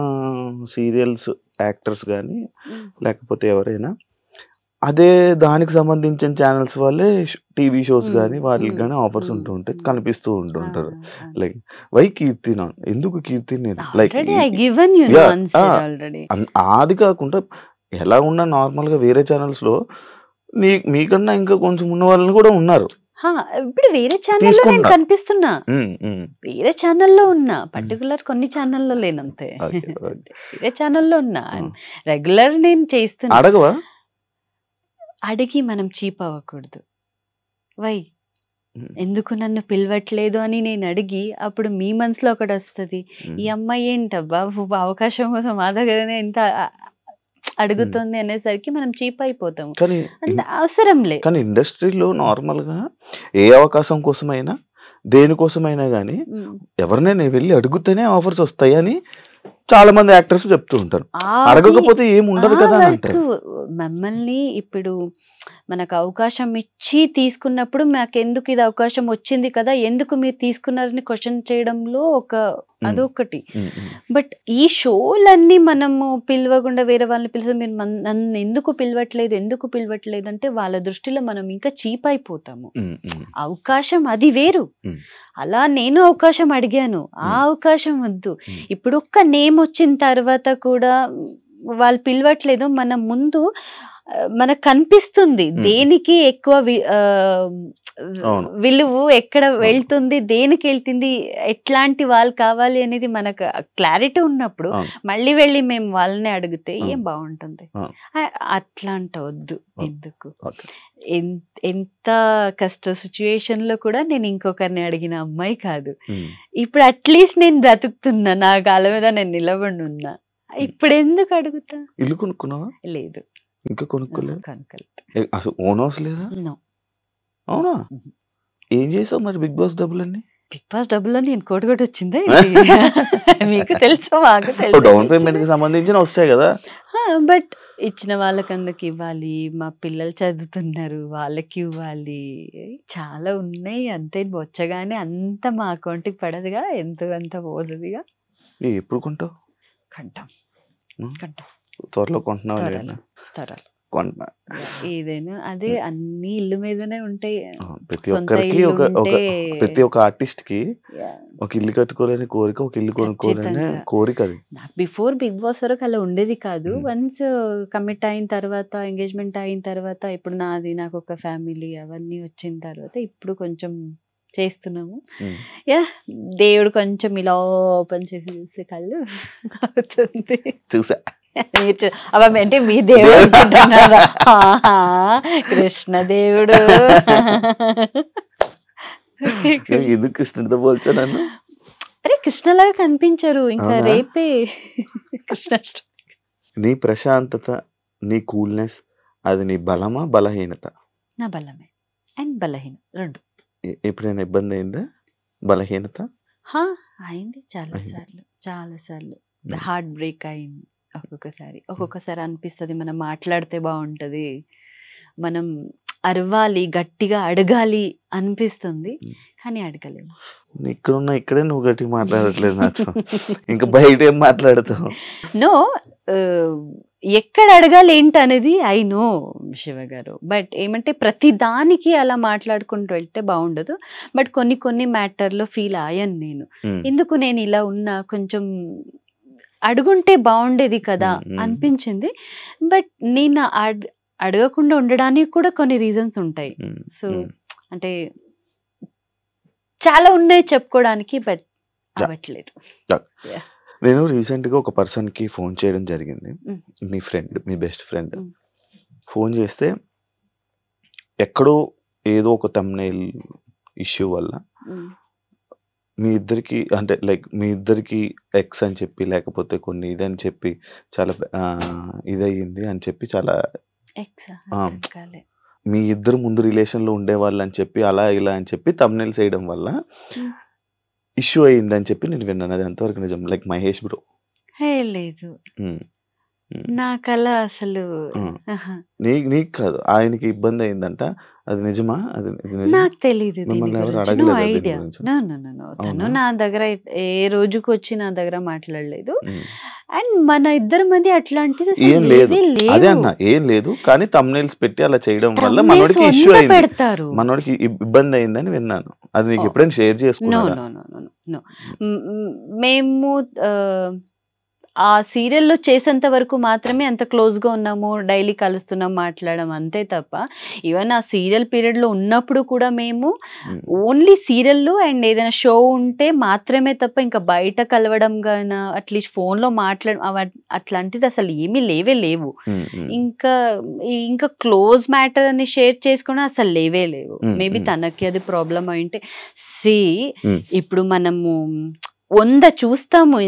సీరియల్స్ యాక్టర్స్ కానీ లేకపోతే ఎవరైనా అదే దానికి సంబంధించిన ఛానల్స్ వాళ్ళే టీవీ షోస్ కానీ వాటికి కానీ ఆఫర్స్ ఉంటూ ఉంటాయి, కనిపిస్తూ ఉంటుంటారు. లైక్ వై కీర్తి ఎందుకు కీర్తి లైక్ అది కాకుండా ఎలా ఉన్నా నార్మల్ గా వేరే ఛానల్స్ లో మీకన్నా ఇంకా కొంచెం ఉన్న వాళ్ళని కూడా ఉన్నారు. ఇప్పుడు వేరే ఛానల్లో నేను కనిపిస్తున్నా, వేరే ఛానల్లో ఉన్నా, పర్టికులర్ కొన్ని ఛానల్లో లేనంతే, వేరే ఛానల్లో ఉన్నా, రెగ్యులర్ నేను చేస్తున్నా. అడగవా? అడిగి మనం చీప్ అవ్వకూడదు. వై ఎందుకు నన్ను పిలవట్లేదు అని నేను అడిగి అప్పుడు మీ మనసులో ఒకటి వస్తుంది, ఈ అమ్మాయి ఏంటబ్బా అవకాశం కోసం మా దగ్గరనే ఎంత అడుగుతుంది అనేసరికి మనం చీప్ అయిపోతాం. అవసరం లేదు. కానీ ఇండస్ట్రీలో నార్మల్ గా ఏ అవకాశం కోసమైనా దేనికోసమైనా గానీ ఎవరినైనా వెళ్ళి అడుగుతూనే ఆఫర్స్ వస్తాయి అని చాలా మంది యాక్టర్స్ చెప్తూ ఉంటారు. అడగకపోతే ఏం ఉండదు కదా అంటారు. మమ్మల్ని ఇప్పుడు మనకు అవకాశం ఇచ్చి తీసుకున్నప్పుడు మాకెందుకు ఇది అవకాశం వచ్చింది కదా, ఎందుకు మీరు తీసుకున్నారని క్వశ్చన్ చేయడంలో అదొకటి. బట్ ఈ షోలన్నీ మనము పిలవకుండా వేరే వాళ్ళని పిలిచి మీరు నన్ను ఎందుకు పిలవట్లేదు అంటే వాళ్ళ దృష్టిలో మనం ఇంకా చీప్ అయిపోతాము. అవకాశం అది వేరు. అలా నేను అవకాశం అడిగాను, ఆ అవకాశం వద్దు. ఇప్పుడు ఒక్క నేమ్ వచ్చిన తర్వాత కూడా వాళ్ళు పిలవట్లేదు. మన ముందు మనకు కనిపిస్తుంది దేనికి ఎక్కువ విలువ, ఎక్కడ వెళ్తుంది, దేనికి వెళ్తుంది, ఎట్లాంటి వాళ్ళు కావాలి అనేది మనకు క్లారిటీ ఉన్నప్పుడు మళ్ళీ వెళ్ళి మేము వాళ్ళని అడిగితే ఏం బాగుంటుంది. అట్లాంటి వద్దు. ఎందుకు ఎంత కష్ట సిచ్యుయేషన్ లో కూడా నేను ఇంకొకరిని అడిగిన అమ్మాయి కాదు. ఇప్పుడు అట్లీస్ట్ నేను బ్రతుకుతున్నా, నా కాళ్ళ మీద నేను నిలబడి ఉన్నా. ఇప్పుడు ఎందుకు అడుగుతా? ఇల్లు కొనుక్కున్నావా? లేదు, ఇంకా కొనుక్కోలేదు. అసలు ఓన్ హౌస్ లేదా? అవునా? ఏం చేసావు మరి బిగ్ బాస్ డబ్బులన్నీ? బిగ్ బాస్ డబ్బులు నేను కోటి వచ్చిందా? మీకు తెలుసు, మాకు తెలుసు. డౌన్ పేమెంట్ కి సంబంధించిన వస్తాయి కదా. బట్ ఇచ్చిన వాళ్ళకందరికి ఇవ్వాలి, మా పిల్లలు చదువుతున్నారు వాళ్ళకి ఇవ్వాలి, చాలా ఉన్నాయి. అంతే వచ్చగానే అంత మా అకౌంట్ కి పడదుగా, ఎంతో అంత పోదుగా. ఎప్పుడు కొంటావు? కంటాం. త్వరలో కొంటున్నావు? ఏదైనా అదే అన్ని ఇల్లు మీదనే ఉంటాయి. ప్రతి ఒక్కరికి ప్రతి ఒక్క ఆర్టిస్ట్ కి ఒక ఇల్లు కట్టుకోవాలని కోరిక, ఒక ఇల్లు కొనుక్కోవాలని కోరిక. అది నాకు బిఫోర్ బిగ్ బాస్ వరకు అలా ఉండేది కాదు. వన్స్ కమిట్ అయిన తర్వాత, ఎంగేజ్మెంట్ అయిన తర్వాత, ఇప్పుడు నాకు ఒక ఫ్యామిలీ అవన్నీ వచ్చిన తర్వాత ఇప్పుడు కొంచెం చేస్తున్నాము. దేవుడు కొంచెం ఇలా ఓపెన్ చేసి చూస్తే కళ్ళు అవుతుంది. చూసా అంటే మీ దేవుడు కృష్ణదేవుడు. ఎందుకు కృష్ణుడితో పోల్చాను? అరే కృష్ణలాగా కనిపించరు. ఇంకా రేపే కృష్ణాష్టమి. నీ ప్రశాంతత, నీ కూల్నెస్, అది నీ బలమా బలహీనత? నా బలమే అండ్ బలహీన రెండు. ఎప్పుడైనా ఇబ్బంది అయిందా? బలహీనత అయింది చాలా సార్లు. హార్ట్ బ్రేక్ అయింది ఒక్కొక్కసారి అనిపిస్తుంది మనం మాట్లాడితే బాగుంటది, మనం అరవాలి, గట్టిగా అడగాలి అనిపిస్తుంది, కానీ అడగలేము. ఇక్కడే నువ్వు గట్టిగా మాట్లాడట్లేదు నాతో, ఇంకా బయట ఏం మాట్లాడతావు? నో, ఎక్కడ అడగాలి ఏంటి అనేది ఐ నో శివ గారు. బట్ ఏమంటే ప్రతి దానికి అలా మాట్లాడుకుంటూ వెళ్తే బాగుండదు. బట్ కొన్ని మ్యాటర్లో ఫీల్ అయ్యాను నేను, ఎందుకు నేను ఇలా ఉన్నా, కొంచెం అడుగుంటే బాగుండేది కదా అనిపించింది. బట్ నేను అడగకుండా ఉండడానికి కూడా కొన్ని రీజన్స్ ఉంటాయి. సో అంటే చాలా ఉన్నాయి చెప్పుకోవడానికి, బట్ అవ్వట్లేదు. నేను రీసెంట్గా ఒక పర్సన్కి ఫోన్ చేయడం జరిగింది, మీ ఫ్రెండ్, మీ బెస్ట్ ఫ్రెండ్. ఫోన్ చేస్తే ఎక్కడో ఏదో ఒక థంబ్నెయిల్ ఇష్యూ వల్ల మీ ఇద్దరికి అంటే లైక్ మీ ఇద్దరికి ఎక్స్ అని చెప్పి లేకపోతే కొన్ని ఇదని చెప్పి చాలా ఇదయ్యింది అని చెప్పి చాలా మీ ఇద్దరు ముందు రిలేషన్లో ఉండేవాళ్ళు అని చెప్పి అలా ఇలా అని చెప్పి తమ్నెయిల్స్ వేయడం వల్ల ఇష్యూ అయ్యింది అని చెప్పి నేను విన్నాను. అది ఎంతవరకు నిజం? లైక్ మహేష్ బ్రో లేదు, నాకలా అసలు నీకు కాదు, ఆయనకి ఇబ్బంది అయిందంట. అది నిజమా? అది నాకు తెలియదు, ఐడియా. తను నా దగ్గర ఏ రోజుకి వచ్చి నా దగ్గర మాట్లాడలేదు. అండ్ మన ఇద్దరి మధ్య అట్లాంటిది ఏం లేదు. అదే అన్న ఏం లేదు, కానీ తమ్నెయిల్స్ పెట్టి అలా చేయడం వల్ల మనోడికి ఇష్యూ అయింది, పెడతారు, మనోడికి ఇబ్బంది అయిందని విన్నాను. అది నీకు ఎప్పుడైనా షేర్ చేసుకున్నాను? మేము ఆ సీరియల్లో చేసేంత వరకు మాత్రమే అంత క్లోజ్గా ఉన్నాము, డైలీ కలుస్తున్నాం, మాట్లాడడం అంతే తప్ప ఈవెన్ ఆ సీరియల్ పీరియడ్లో ఉన్నప్పుడు కూడా మేము ఓన్లీ సీరియల్లో అండ్ ఏదైనా షో ఉంటే మాత్రమే తప్ప ఇంకా బయట కలవడం గానా అట్లీస్ట్ ఫోన్లో మాట్లాడడం అట్లాంటిది అసలు ఏమీ లేవు. ఇంకా క్లోజ్ మ్యాటర్ అని షేర్ చేసుకుని అసలు లేవు. మేబీ తనకి అది ప్రాబ్లం అయింటే ఇప్పుడు మనము 100 చూస్తాము,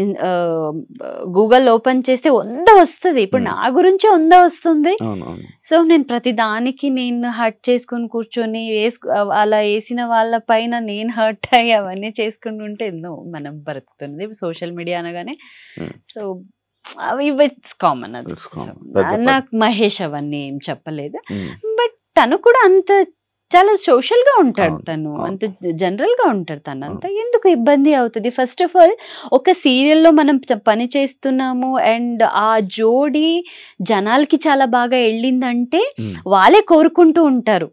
గూగుల్ ఓపెన్ చేస్తే 100 వస్తుంది. ఇప్పుడు నా గురించి 100 వస్తుంది. సో నేను ప్రతి దానికి నేను హర్ట్ చేసుకుని కూర్చొని అలా వేసిన వాళ్ళ పైన నేను హర్ట్ అయ్యి అవన్నీ చేసుకుని ఉంటే ఎన్నో మనం బ్రతుకుతున్నది సోషల్ మీడియా అనగానే. సో అవి ఇట్స్ కామన్. అది నాకు మహేష్ అవన్నీ ఏం చెప్పలేదు. బట్ తను కూడా అంత చాలా సోషల్ గా ఉంటాడు, తను అంత జనరల్ గా ఉంటాడు. తను అంత ఎందుకు ఇబ్బంది అవుతుంది? ఫస్ట్ ఆఫ్ ఆల్ ఒక సీరియల్లో మనం పని చేస్తున్నాము అండ్ ఆ జోడి జనాలకి చాలా బాగా వెళ్ళిందంటే వాళ్ళే కోరుకుంటూ ఉంటారు.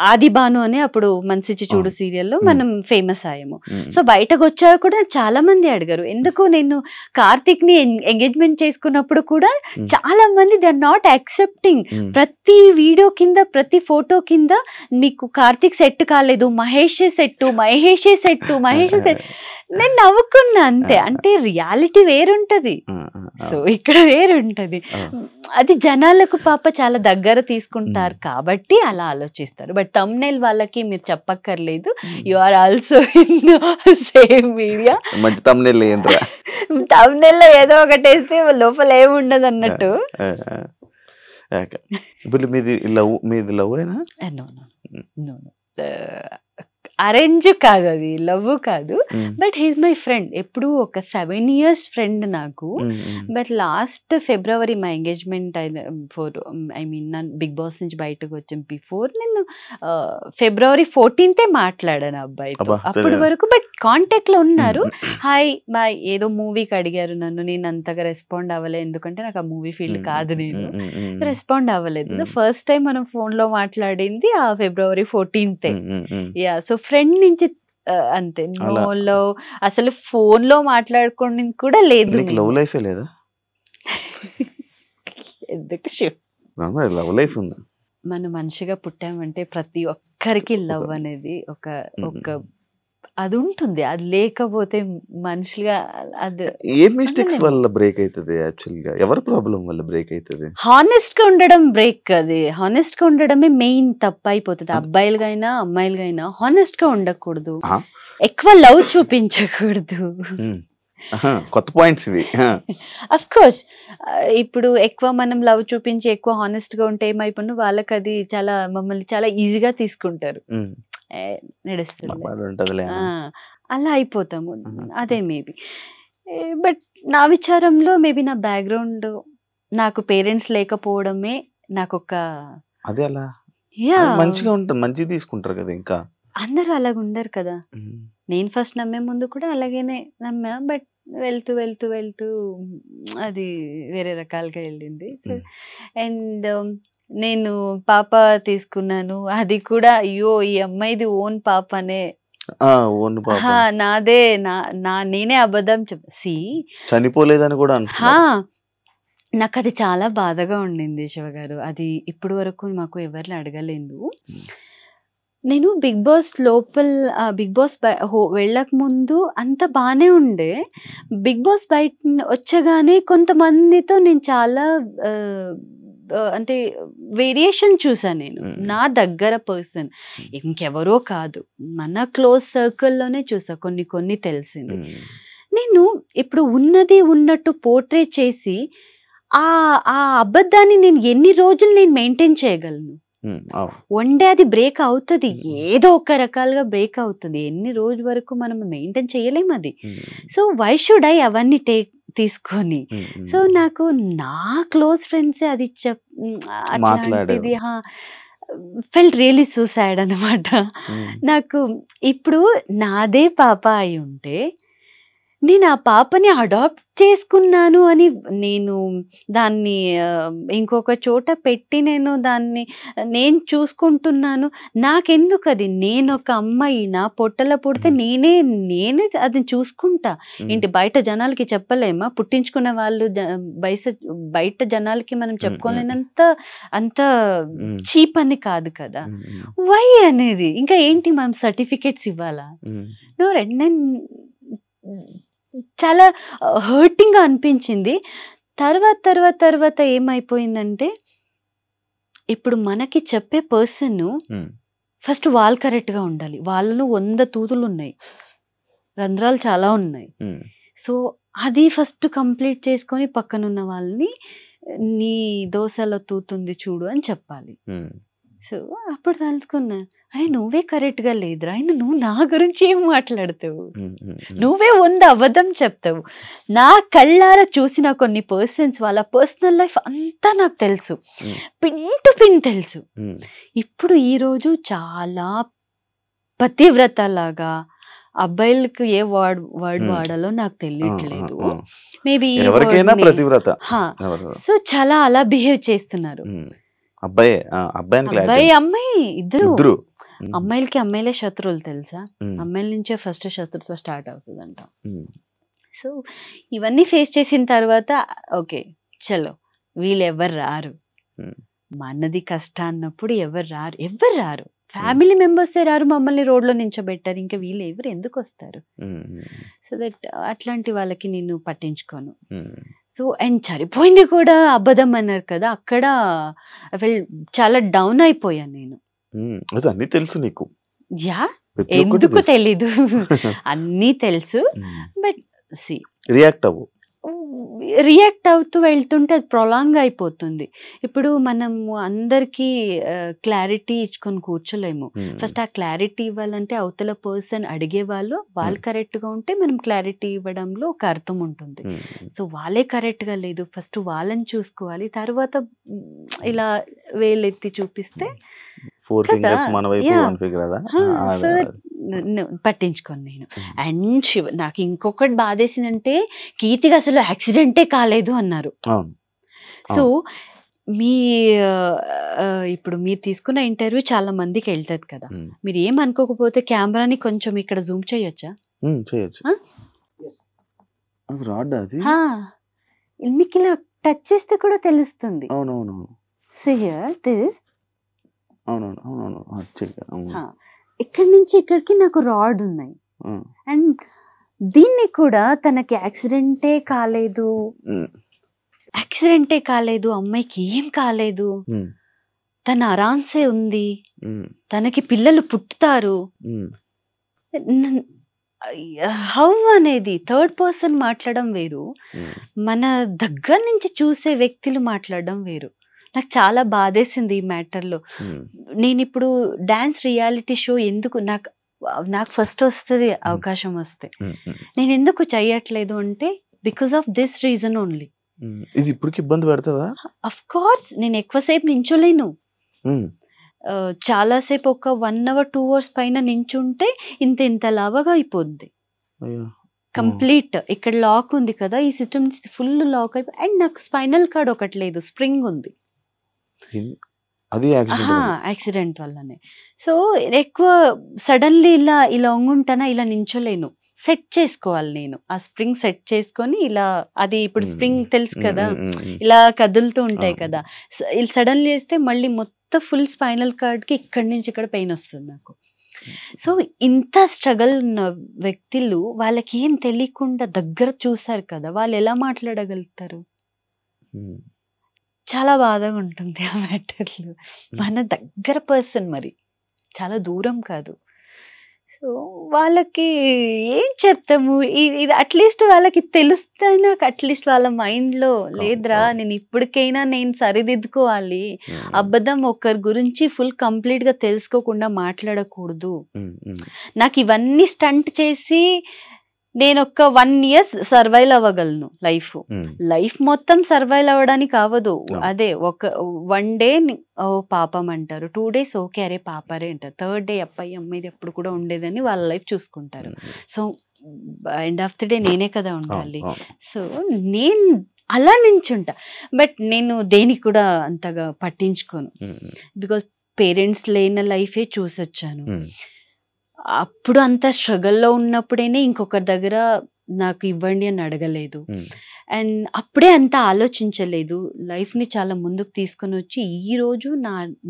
ఆది భాను అని అప్పుడు మనసిచ్చి చూడు సీరియల్లో మనం ఫేమస్ అయ్యాము. సో బయటకు వచ్చాక కూడా చాలా మంది అడిగారు, ఎందుకు నేను కార్తిక్ ని ఎంగేజ్మెంట్ చేసుకున్నప్పుడు కూడా చాలా మంది దే ఆర్ నాట్ యాక్సెప్టింగ్. ప్రతి వీడియో కింద ప్రతి ఫోటో కింద మీకు కార్తిక్ సెట్ కాలేదు, మహేషే సెట్. నేను నవ్వుకున్నా అంతే. అంటే రియాలిటీ వేరుంటది, సో ఇక్కడ వేరుంటది. అది జనాలకు పాప చాలా దగ్గర తీసుకుంటారు కాబట్టి అలా ఆలోచిస్తారు. బట్ థంబ్నెయిల్ వాళ్ళకి మీరు చెప్పక్కర్లేదు, you are also in same media. Thumbnail లో ఏదో ఒకటి వేస్తే లోపల ఏముండదు అన్నట్టు. మీది లవ్ అయినా? అరేంజ్ కాదు, అది లవ్ కాదు. బట్ హీస్ మై ఫ్రెండ్, ఎప్పుడు ఒక 7 years ఫ్రెండ్ నాకు. బట్ లాస్ట్ ఫిబ్రవరి మా ఎంగేజ్మెంట్ నన్ను బిగ్ బాస్ నుంచి బయటకు వచ్చాను. బిఫోర్ నేను February 14th మాట్లాడాను అబ్బాయితో, అప్పటి వరకు. బట్ కాంటాక్ట్ లో ఉన్నారు. హాయ్ బాయ్ ఏదో మూవీకి అడిగారు నన్ను, నేను అంతగా రెస్పాండ్ అవ్వలేదు, ఎందుకంటే నాకు ఆ మూవీ ఫీల్డ్ కాదు, నేను రెస్పాండ్ అవ్వలేదు. ఫస్ట్ టైం మనం ఫోన్ లో మాట్లాడింది ఆ February 14th. Yeah, so friend నుంచి అంతే. నో లవ్, అసలు ఫోన్ లో మాట్లాడుకోండి కూడా లేదు. లవ్ లైఫ్ లేదా? ఎందుకు లవ్ లైఫ్ ఉంది. మనం మనిషిగా పుట్టామంటే ప్రతి ఒక్కరికి లవ్ అనేది ఒక అది ఉంటుంది. అది లేకపోతే మనుషులుగా అది ఏ మిస్టేక్స్ వల్ల బ్రేక్ అవుతుంది? యాక్చువల్గా ఎవరి ప్రాబ్లం వల్ల బ్రేక్ అవుతుంది? హానెస్ట్ గా ఉండడం బ్రేక్. అది హానెస్ట్ గా ఉండడమే మెయిన్ తప్పు అయిపోతుంది. అబ్బాయిలుగైనా అమ్మాయిలుగైనా హానెస్ట్ గా ఉండకూడదు, ఎక్కువ లవ్ చూపించకూడదు. కొత్త పాయింట్స్ ఇవి. అఫ్ కోర్స్ ఇప్పుడు ఎక్కువ మనం లవ్ చూపించి ఎక్కువ హానెస్ట్ గా ఉంటే ఏమైపోయినా వాళ్ళకి అది చాలా మమ్మల్ని చాలా ఈజీగా తీసుకుంటారు, నడుస్తుంది, అలా అయిపోతాము. అదే మేబీ. బట్ నా విచారంలో మేబీ నా బ్యాక్గ్రౌండ్, నాకు పేరెంట్స్ లేకపోవడమే నాకు ఒక అదే అలా మంచిగా ఉంటుంది, మంచిగా తీసుకుంటారు కదా. ఇంకా అందరూ అలాగ ఉండరు కదా. నేను ఫస్ట్ నమ్మే ముందు కూడా అలాగేనే నమ్మా. బట్ వెళ్తూ వెళ్తూ వెళ్తూ అది వేరే రకాలుగా వెళ్ళింది. సో అండ్ నేను పాప తీసుకున్నాను, అది కూడా అయ్యో ఈ అమ్మాయిది ఓన్ పాపనే, నాదే, నేనే అబద్ధం చనిపోలేదని కూడా. నాకు అది చాలా బాధగా ఉండింది శివ గారు. అది ఇప్పటి వరకు మాకు ఎవరిని అడగలేదు. నేను బిగ్ బాస్ బిగ్ బాస్ వెళ్ళక ముందు అంత బాగానే ఉండే. బిగ్ బాస్ బయట వచ్చగానే కొంతమందితో నేను చాలా అంటే వేరియేషన్ చూసాను నేను నా దగ్గర పర్సన్. ఇంకెవరో కాదు, మన క్లోజ్ సర్కిల్లోనే చూసా, కొన్ని తెలిసింది. నేను ఇప్పుడు ఉన్నది ఉన్నట్టు పోర్ట్రే చేసి ఆ అబద్ధాన్ని నేను ఎన్ని రోజులు నేను మెయింటైన్ చేయగలను? వన్ డే అది బ్రేక్ అవుతుంది, ఏదో ఒక రకాలుగా బ్రేక్ అవుతుంది. ఎన్ని రోజు వరకు మనం మెయింటైన్ చేయలేము అది. సో వై షుడ్ ఐ అవన్నీ తీసుకొని? సో నాకు నా క్లోజ్ ఫ్రెండ్స్ అది అట్లాంటిది ఫెల్ట్ రియలీ సూసైడ్ అనమాట. నాకు ఇప్పుడు నాదే పాప అయి ఉంటే నేను ఆ పాపని అడాప్ట్ చేసుకున్నాను అని నేను దాన్ని ఇంకొక చోట పెట్టి నేను చూసుకుంటున్నాను. నాకెందుకు అది? నేను ఒక అమ్మాయి, నా పొట్టలో పుడితే నేనే అది చూసుకుంటా. ఏంటి బయట జనాలకి చెప్పలేమా? పుట్టించుకున్న వాళ్ళు బయట జనాలకి మనం చెప్పుకోలేనంత చీప్ అని కాదు కదా. వై అనేది ఇంకా ఏంటి మనం సర్టిఫికేట్స్ ఇవ్వాలా? నేను చాలా హర్టింగ్ గా అనిపించింది. తర్వాత ఏమైపోయిందంటే, ఇప్పుడు మనకి చెప్పే పర్సన్ ఫస్ట్ వాళ్ళు కరెక్ట్ గా ఉండాలి. వాళ్ళలో 100 తూతులు ఉన్నాయి, రంధ్రాలు చాలా ఉన్నాయి. సో అది ఫస్ట్ కంప్లీట్ చేసుకొని పక్కనున్న వాళ్ళని నీ దోశలో తూతుంది చూడు అని చెప్పాలి. సో అప్పుడు తెలుసుకున్నా, అరే నువ్వే కరెక్ట్ గా లేదురా, అయినా నువ్వు నా గురించి ఏం మాట్లాడతావు? నువ్వే 100 అబద్ధం చెప్తావు. నా కళ్ళారా చూసిన కొన్ని పర్సన్స్ వాళ్ళ పర్సనల్ లైఫ్ అంతా నాకు తెలుసు, పిన్ టు పిన్ తెలుసు. ఇప్పుడు ఈ రోజు చాలా పతివ్రత లాగా అబ్బాయిలకు ఏ వర్డ్ వాడాలో నాకు తెలియట్లేదు. మేబీ సో చాలా అలా బిహేవ్ చేస్తున్నారు. అబ్బాయి అమ్మాయి ఇద్దరు. అమ్మాయిలకి అమ్మాయిలే శత్రువులు తెలుసా? అమ్మాయిల నుంచే ఫస్ట్ శత్రుత్వం స్టార్ట్ అవుతుందంట. సో ఇవన్నీ ఫేస్ చేసిన తర్వాత ఓకే చలో వీళ్ళు ఎవరు రారు, మనది కష్టం అన్నప్పుడు ఎవరు రారు. ఫ్యామిలీ మెంబర్సే రారు, మమ్మల్ని రోడ్లో నించోబెట్టారు, ఇంకా వీళ్ళు ఎవరు ఎందుకు వస్తారు? సో దట్ అట్లాంటి వాళ్ళకి నేను పట్టించుకోను. సో అండ్ సరిపోయింది కూడా అబద్ధం అన్నారు కదా, అక్కడ చాలా డౌన్ అయిపోయాను నేను. అన్నీ తెలుసు నీకు? యా, ఎందుకు తెలీదు, అన్నీ తెలుసు. బట్ రియాక్ట్ అవుతూ వెళ్తుంటే అది ప్రొలాంగ్ అయిపోతుంది. ఇప్పుడు మనము అందరికీ క్లారిటీ ఇచ్చుకొని కూర్చోలేము. ఫస్ట్ ఆ క్లారిటీ ఇవ్వాలంటే అవతల పర్సన్ అడిగే వాళ్ళు కరెక్ట్ గా ఉంటే మనం క్లారిటీ ఇవ్వడంలో ఒక అర్థం ఉంటుంది. సో వాళ్ళే కరెక్ట్ గా లేదు, ఫస్ట్ వాళ్ళని చూసుకోవాలి, తర్వాత ఇలా వేలెత్తి చూపిస్తే పట్టించుకోను నేను. అండ్ నాకు ఇంకొకటి బాధేసిందంటే, కీర్తికి అసలు యాక్సిడెంటే కాలేదు అన్నారు. సో ఇప్పుడు మీరు తీసుకున్న ఇంటర్వ్యూ చాలా మందికి వెళ్తుంది కదా, మీరు ఏమనుకోకపోతే కెమెరాని కొంచెం ఇక్కడ జూమ్ చేయొచ్చా? మీకు ఇలా టచ్ చేస్తే కూడా తెలుస్తుంది. ఇక్కడి నుంచి ఇక్కడికి నాకు రాడ్ ఉన్నాయి. అండ్ దీన్ని కూడా తనకి యాక్సిడెంటే కాలేదు, అమ్మాయికి ఏం కాలేదు, తన ఆరాంసే ఉంది, తనకి పిల్లలు పుట్టుతారు. హౌ అనేది థర్డ్ పర్సన్ మాట్లాడడం వేరు, మన దగ్గర నుంచి చూసే వ్యక్తులు మాట్లాడడం వేరు. నాకు చాలా బాధేసింది ఈ మ్యాటర్లో. నేను ఇప్పుడు డాన్స్ రియాలిటీ షో ఎందుకు నాకు ఫస్ట్ వస్తుంది అవకాశం వస్తే, నేను ఎందుకు చెయ్యట్లేదు అంటే because of this reason only. ఇది ఇప్పటికి ఇబ్బంది పెడతదా? అఫ్ కోర్స్ నేను ఎక్కువసేపు నించోలేను. చాలాసేపు ఒక 1 hour 2 hours పైన నించుంటే ఇంత లావగా అయిపోద్ది కంప్లీట్. ఇక్కడ లాక్ ఉంది కదా, ఈ సిస్టమ్ ఫుల్ లాక్ అయిపోయి, అండ్ నాకు స్పైనల్ కార్డ్ ఒకటి లేదు, స్ప్రింగ్ ఉంది. యాక్సిడెంట్ వల్లనే. సో ఎక్కువ సడన్లీ ఇలా వంగుంటానా, ఇలా నించోలేను, సెట్ చేసుకోవాలి నేను. ఆ స్ప్రింగ్ సెట్ చేసుకొని ఇలా, అది ఇప్పుడు స్ప్రింగ్ తెలుసు కదా, ఇలా కదులుతూ ఉంటాయి కదా, సడన్లీ వేస్తే మళ్ళీ మొత్తం ఫుల్ స్పైనల్ కార్డ్కి ఇక్కడి నుంచి ఇక్కడ పెయిన్ వస్తుంది నాకు. సో ఇంత స్ట్రగల్ ఉన్న వ్యక్తులు, వాళ్ళకి ఏం తెలియకుండా దగ్గర చూసారు కదా, వాళ్ళు ఎలా మాట్లాడగలుగుతారు? చాలా బాధగా ఉంటుంది ఆ మ్యాటర్లు. మన దగ్గర పర్సన్, మరి చాలా దూరం కాదు. సో వాళ్ళకి ఏం చెప్తాము, ఇది అట్లీస్ట్ వాళ్ళకి తెలుస్తే, నాకు అట్లీస్ట్ వాళ్ళ మైండ్లో లేదురా నేను ఇప్పటికైనా నేను సరిదిద్దుకోవాలి, అబద్ధం ఒకరి గురించి ఫుల్ కంప్లీట్గా తెలుసుకోకుండా మాట్లాడకూడదు. నాకు ఇవన్నీ స్టంట్ చేసి నేను ఒక 1 year సర్వైవ్ అవ్వగలను. లైఫ్ మొత్తం సర్వైవ్ అవ్వడానికి అవ్వదు. అదే ఒక 1 day ఓ పాపం అంటారు, 2 days ఓకే అరే పాపరే అంటారు, 3rd day అబ్బాయి అమ్మాయిది ఎప్పుడు కూడా ఉండేదని వాళ్ళ లైఫ్ చూసుకుంటారు. So end of the day నేనే కదా ఉండాలి. సో నేను అలా నించుంటా. బట్ నేను దేనికి కూడా అంతగా పట్టించుకోను. బికాస్ పేరెంట్స్ లేని లైఫే చూసొచ్చాను. అప్పుడు అంత స్ట్రగల్లో ఉన్నప్పుడేనే ఇంకొకరి దగ్గర నాకు ఇవ్వండి అని అడగలేదు. అండ్ అప్పుడే అంత ఆలోచించలేదు. లైఫ్ని చాలా ముందుకు తీసుకొని వచ్చి ఈ రోజు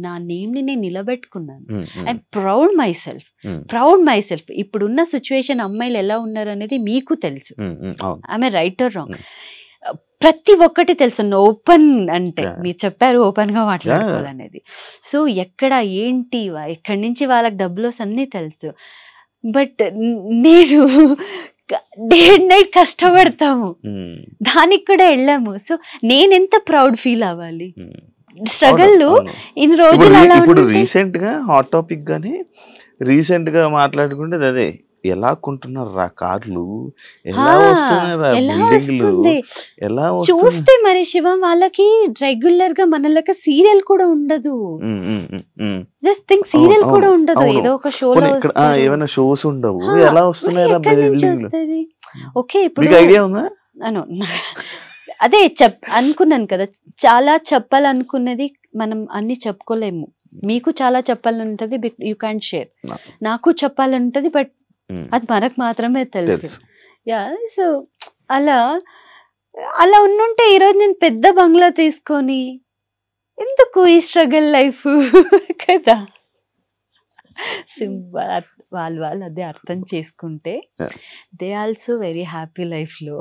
నా నేమ్ని నేను నిలబెట్టుకున్నాను. I'm proud myself. ఇప్పుడున్న సిచ్యువేషన్ అమ్మాయిలు ఎలా ఉన్నారు అనేది మీకు తెలుసు. ఆమె రైట్ ఆర్ రాంగ్ ప్రతి ఒక్కటి తెలుసు. ఓపెన్ అంటే మీరు చెప్పారు ఓపెన్ గా మాట్లాడుకోవాలనేది. సో ఎక్కడ ఏంటి ఎక్కడి నుంచి వాళ్ళకి డబ్బులు అన్నీ తెలుసు. బట్ నేను డే అండ్ నైట్ కష్టపడతాము, దానికి కూడా వెళ్ళాము. సో నేను ఎంత ప్రౌడ్ ఫీల్ అవ్వాలి. స్ట్రగల్ ఇన్ని రోజులు అలా. ఇప్పుడు రీసెంట్ గా హాట్ టాపిక్ గానీ రీసెంట్ గా మాట్లాడుకుంటే అదే ఎలా కొంటున్నారు రా కార్లు, ఎలా వస్తుంది చూస్తే. మరి శివం వాళ్ళకి రెగ్యులర్ గా మనలక సీరియల్ కూడా ఉండదు. జస్ట్ థింక్ సీరియల్ కూడా ఉండదు. ఏదో ఒక షోలో ఏమైనా షోస్ ఉండవు. ఎలా వస్తున్నాయి? ఓకే ఇప్పుడు ఐడియా ఉందా? అదే అనుకున్నాను కదా, చాలా చెప్పాలనుకున్నది మనం అన్ని చెప్పుకోలేము. మీకు చాలా చెప్పాలంటది, యూ క్యాన్ షేర్. నాకు చెప్పాలంటది, బట్ అది మనకు మాత్రమే తెలుసు. యా, సో అలా ఉండుంటే ఈరోజు నేను పెద్ద బంగ్లా తీసుకొని ఎందుకు ఈ స్ట్రగల్ లైఫ్ కదా. సింపుల్. వాళ్ళు అదే అర్థం చేసుకుంటే they also very happy life లో.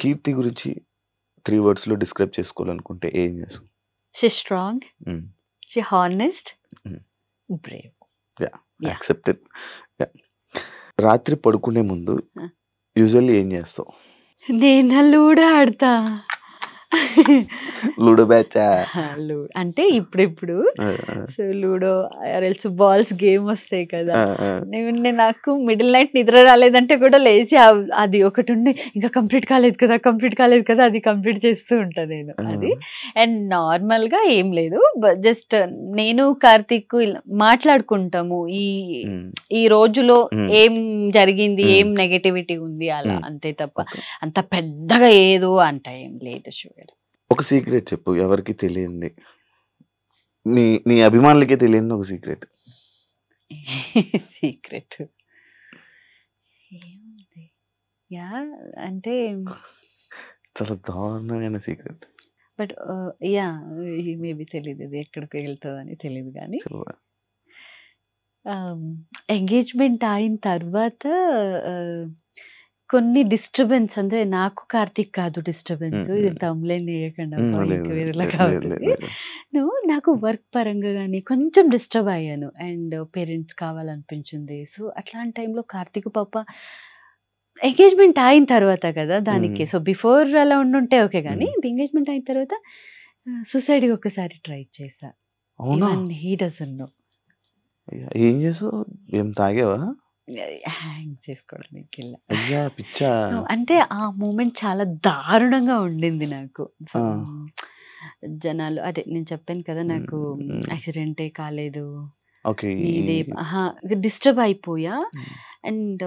కీర్తి గురించి 3 words లో డిస్క్రైబ్ చేసుకోవాలనుకుంటే ఏం చేస్తాం? She strong, she honest, Brave. Accepted. రాత్రి పడుకునే ముందు యూజువల్లీ ఏం చేస్తావు? నేను లూడో ఆడతా. లూడో బ్యాచ్ అంటే ఇప్పుడు సో లూడో బాల్స్ గేమ్ వస్తాయి కదా. నాకు మిడిల్ నైట్ నిద్ర రాలేదంటే కూడా లేచి అది ఒకటి ఉండి ఇంకా కంప్లీట్ కాలేదు కదా అది కంప్లీట్ చేస్తూ ఉంటా నేను. అది అండ్ నార్మల్ గా ఏం లేదు, జస్ట్ నేను కార్తీక్ మాట్లాడుకుంటాము ఈ రోజులో ఏం జరిగింది, ఏం నెగటివిటీ ఉంది అలా, అంతే తప్ప అంత పెద్దగా ఏదో అంట ఏం లేదు. ఒక సీక్రెట్ చెప్పు, ఎవరికి తెలియంది, నీ అభిమానులకే తెలియని ఒక సీక్రెట్. యా అంటే చాలా దారుణమైన సీక్రెట్. బట్ యా మేబీ తెలియదు, అది ఎక్కడికి వెళ్తుందని తెలియదు. కానీ ఎంగేజ్మెంట్ అయిన తర్వాత కొన్ని డిస్టర్బెన్స్, అంటే నాకు కార్తీక్ కాదు డిస్టర్బెన్స్, ఇది తమ్లైన్ వేయకుండా వేరేలా కాబట్టి నాకు వర్క్ పరంగా కానీ కొంచెం డిస్టర్బ్ అయ్యాను. And parents కావాలనిపించింది. సో అట్లాంటి టైంలో కార్తీక్ పాప ఎంగేజ్మెంట్ అయిన తర్వాత కదా దానికి. సో బిఫోర్ అలా ఉండుంటే ఓకే, కానీ ఎంగేజ్మెంట్ అయిన తర్వాత సూసైడ్కి ఒకసారి ట్రై చేశా. He doesn't no. ఏం చేసావు? ఏం తాగేవా? హ్యాంగ్ చేసుకోవడానికి పిచ్చా. అంటే ఆ మూమెంట్ చాలా దారుణంగా ఉండింది నాకు. జనాలు అదే నేను చెప్పాను కదా, నాకు యాక్సిడెంటే కాలేదు, ఇదే డిస్టర్బ్ అయిపోయా. అండ్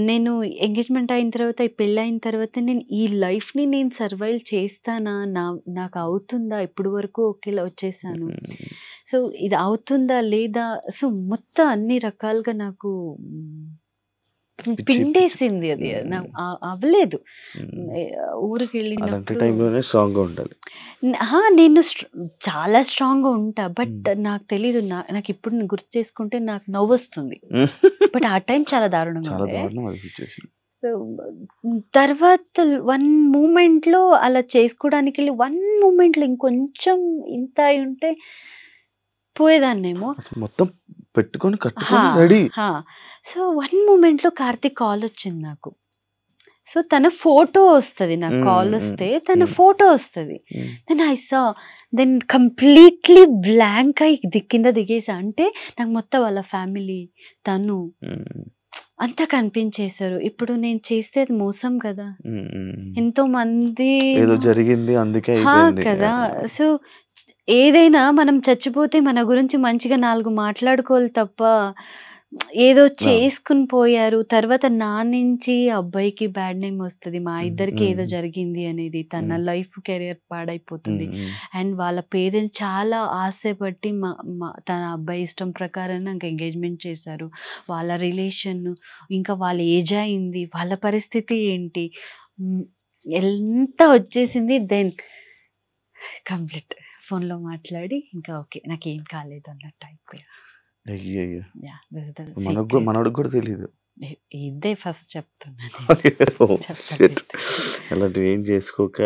నేను ఎంగేజ్మెంట్ అయిన తర్వాత, ఈ పెళ్ళి అయిన తర్వాత నేను ఈ లైఫ్ని నేను సర్వైవ్ చేస్తానా, నాకు అవుతుందా, ఇప్పుడు వరకు ఒకేలా వచ్చేసాను, సో ఇది అవుతుందా లేదా, సో మొత్తం అన్ని రకాలుగా నాకు పిండేసింది. అది నాకు అవ్వలేదు. ఊరికి వెళ్ళినప్పుడు నేను చాలా స్ట్రాంగ్గా ఉంటా, బట్ నాకు తెలీదు, నాకు ఇప్పుడు గుర్తు చేసుకుంటే నాకు నవ్వు వస్తుంది. బట్ ఆ టైం చాలా దారుణంగా ఉంది. తర్వాత 1 మూమెంట్లో అలా చేసుకోవడానికి వెళ్ళి 1 మూమెంట్లో ఇంకొంచెం ఇంత అయి ఉంటే పోయేదాన్నేమో. మొత్తం పెట్టుకొని కట్టుకొని రెడీ. సో 1 మూమెంట్లో కార్తీక్ కాల్ వచ్చింది నాకు. సో తన ఫోటో వస్తుంది, నాకు కాల్ వస్తే తన ఫోటో వస్తుంది. Then I saw, then completely blank అయి కింద దిగేసా. అంటే నాకు మొత్తం వాళ్ళ ఫ్యామిలీ తను అంతా కనిపించేశారు. ఇప్పుడు నేను చేస్తే అది మోసం కదా, ఎంతో మంది జరిగింది అందుకే కదా. సో ఏదైనా మనం చచ్చిపోతే మన గురించి మంచిగా 4 మాట్లాడుకోవాలి తప్ప ఏదో చేసుకుని పోయారు. తర్వాత నా నుంచి అబ్బాయికి బ్యాడ్ నేమ్ వస్తుంది, మా ఇద్దరికి ఏదో జరిగింది అనేది, తన లైఫ్ కెరియర్ పాడైపోతుంది. అండ్ వాళ్ళ పేరెంట్స్ చాలా ఆశపట్టి తన అబ్బాయి ఇష్టం ప్రకారం నాకు ఎంగేజ్మెంట్ చేశారు. వాళ్ళ రిలేషన్, ఇంకా వాళ్ళ ఏజ్ అయింది, వాళ్ళ పరిస్థితి ఏంటి, ఎంత వచ్చేసింది. దెన్ కంప్లీట్ ఫోన్లో మాట్లాడి ఇంకా ఓకే నాకేం కాలేదు అన్నట్టు అయిపోయా. మనకు కూడా తెలియదు, ఇదే ఫస్ట్ చెప్తున్నాను. అలాంటివి ఏం చేసుకోక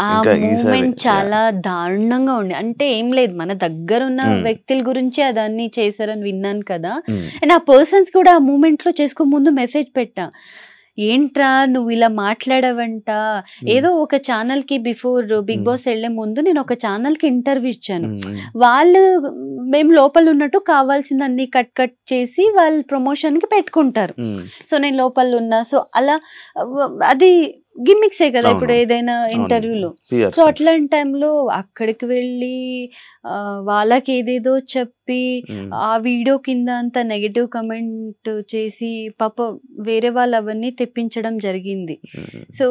ఆ మూమెంట్ చాలా దారుణంగా ఉండే. అంటే ఏం లేదు, మన దగ్గర ఉన్న వ్యక్తుల గురించి అదన్నీ చేశారని విన్నాను కదా. అండ్ ఆ పర్సన్స్ కూడా ఆ మూమెంట్ లో చేసుకో ముందు మెసేజ్ పెట్టా, ఏంట్రా నువ్వు ఇలా మాట్లాడవంట. ఏదో ఒక ఛానల్ కి బిఫోర్ బిగ్ బాస్ వెళ్లే ముందు నేను ఒక ఛానల్ కి ఇంటర్వ్యూ ఇచ్చాను. వాళ్ళు మేము లోపల ఉన్నట్టు కావాల్సిందన్ని కట్ చేసి వాళ్ళు ప్రమోషన్ కి పెట్టుకుంటారు. సో నేను లోపల ఉన్నా, సో అలా అది గిమ్మిక్సే కదా ఇప్పుడు ఏదైనా ఇంటర్వ్యూలో. సో అట్లాంటి టైంలో అక్కడికి వెళ్ళి వాళ్ళకి ఏదేదో చెప్పి ఆ వీడియో కింద అంత నెగటివ్ కమెంట్ చేసి పాప వేరే వాళ్ళు అవన్నీ తెప్పించడం జరిగింది. సో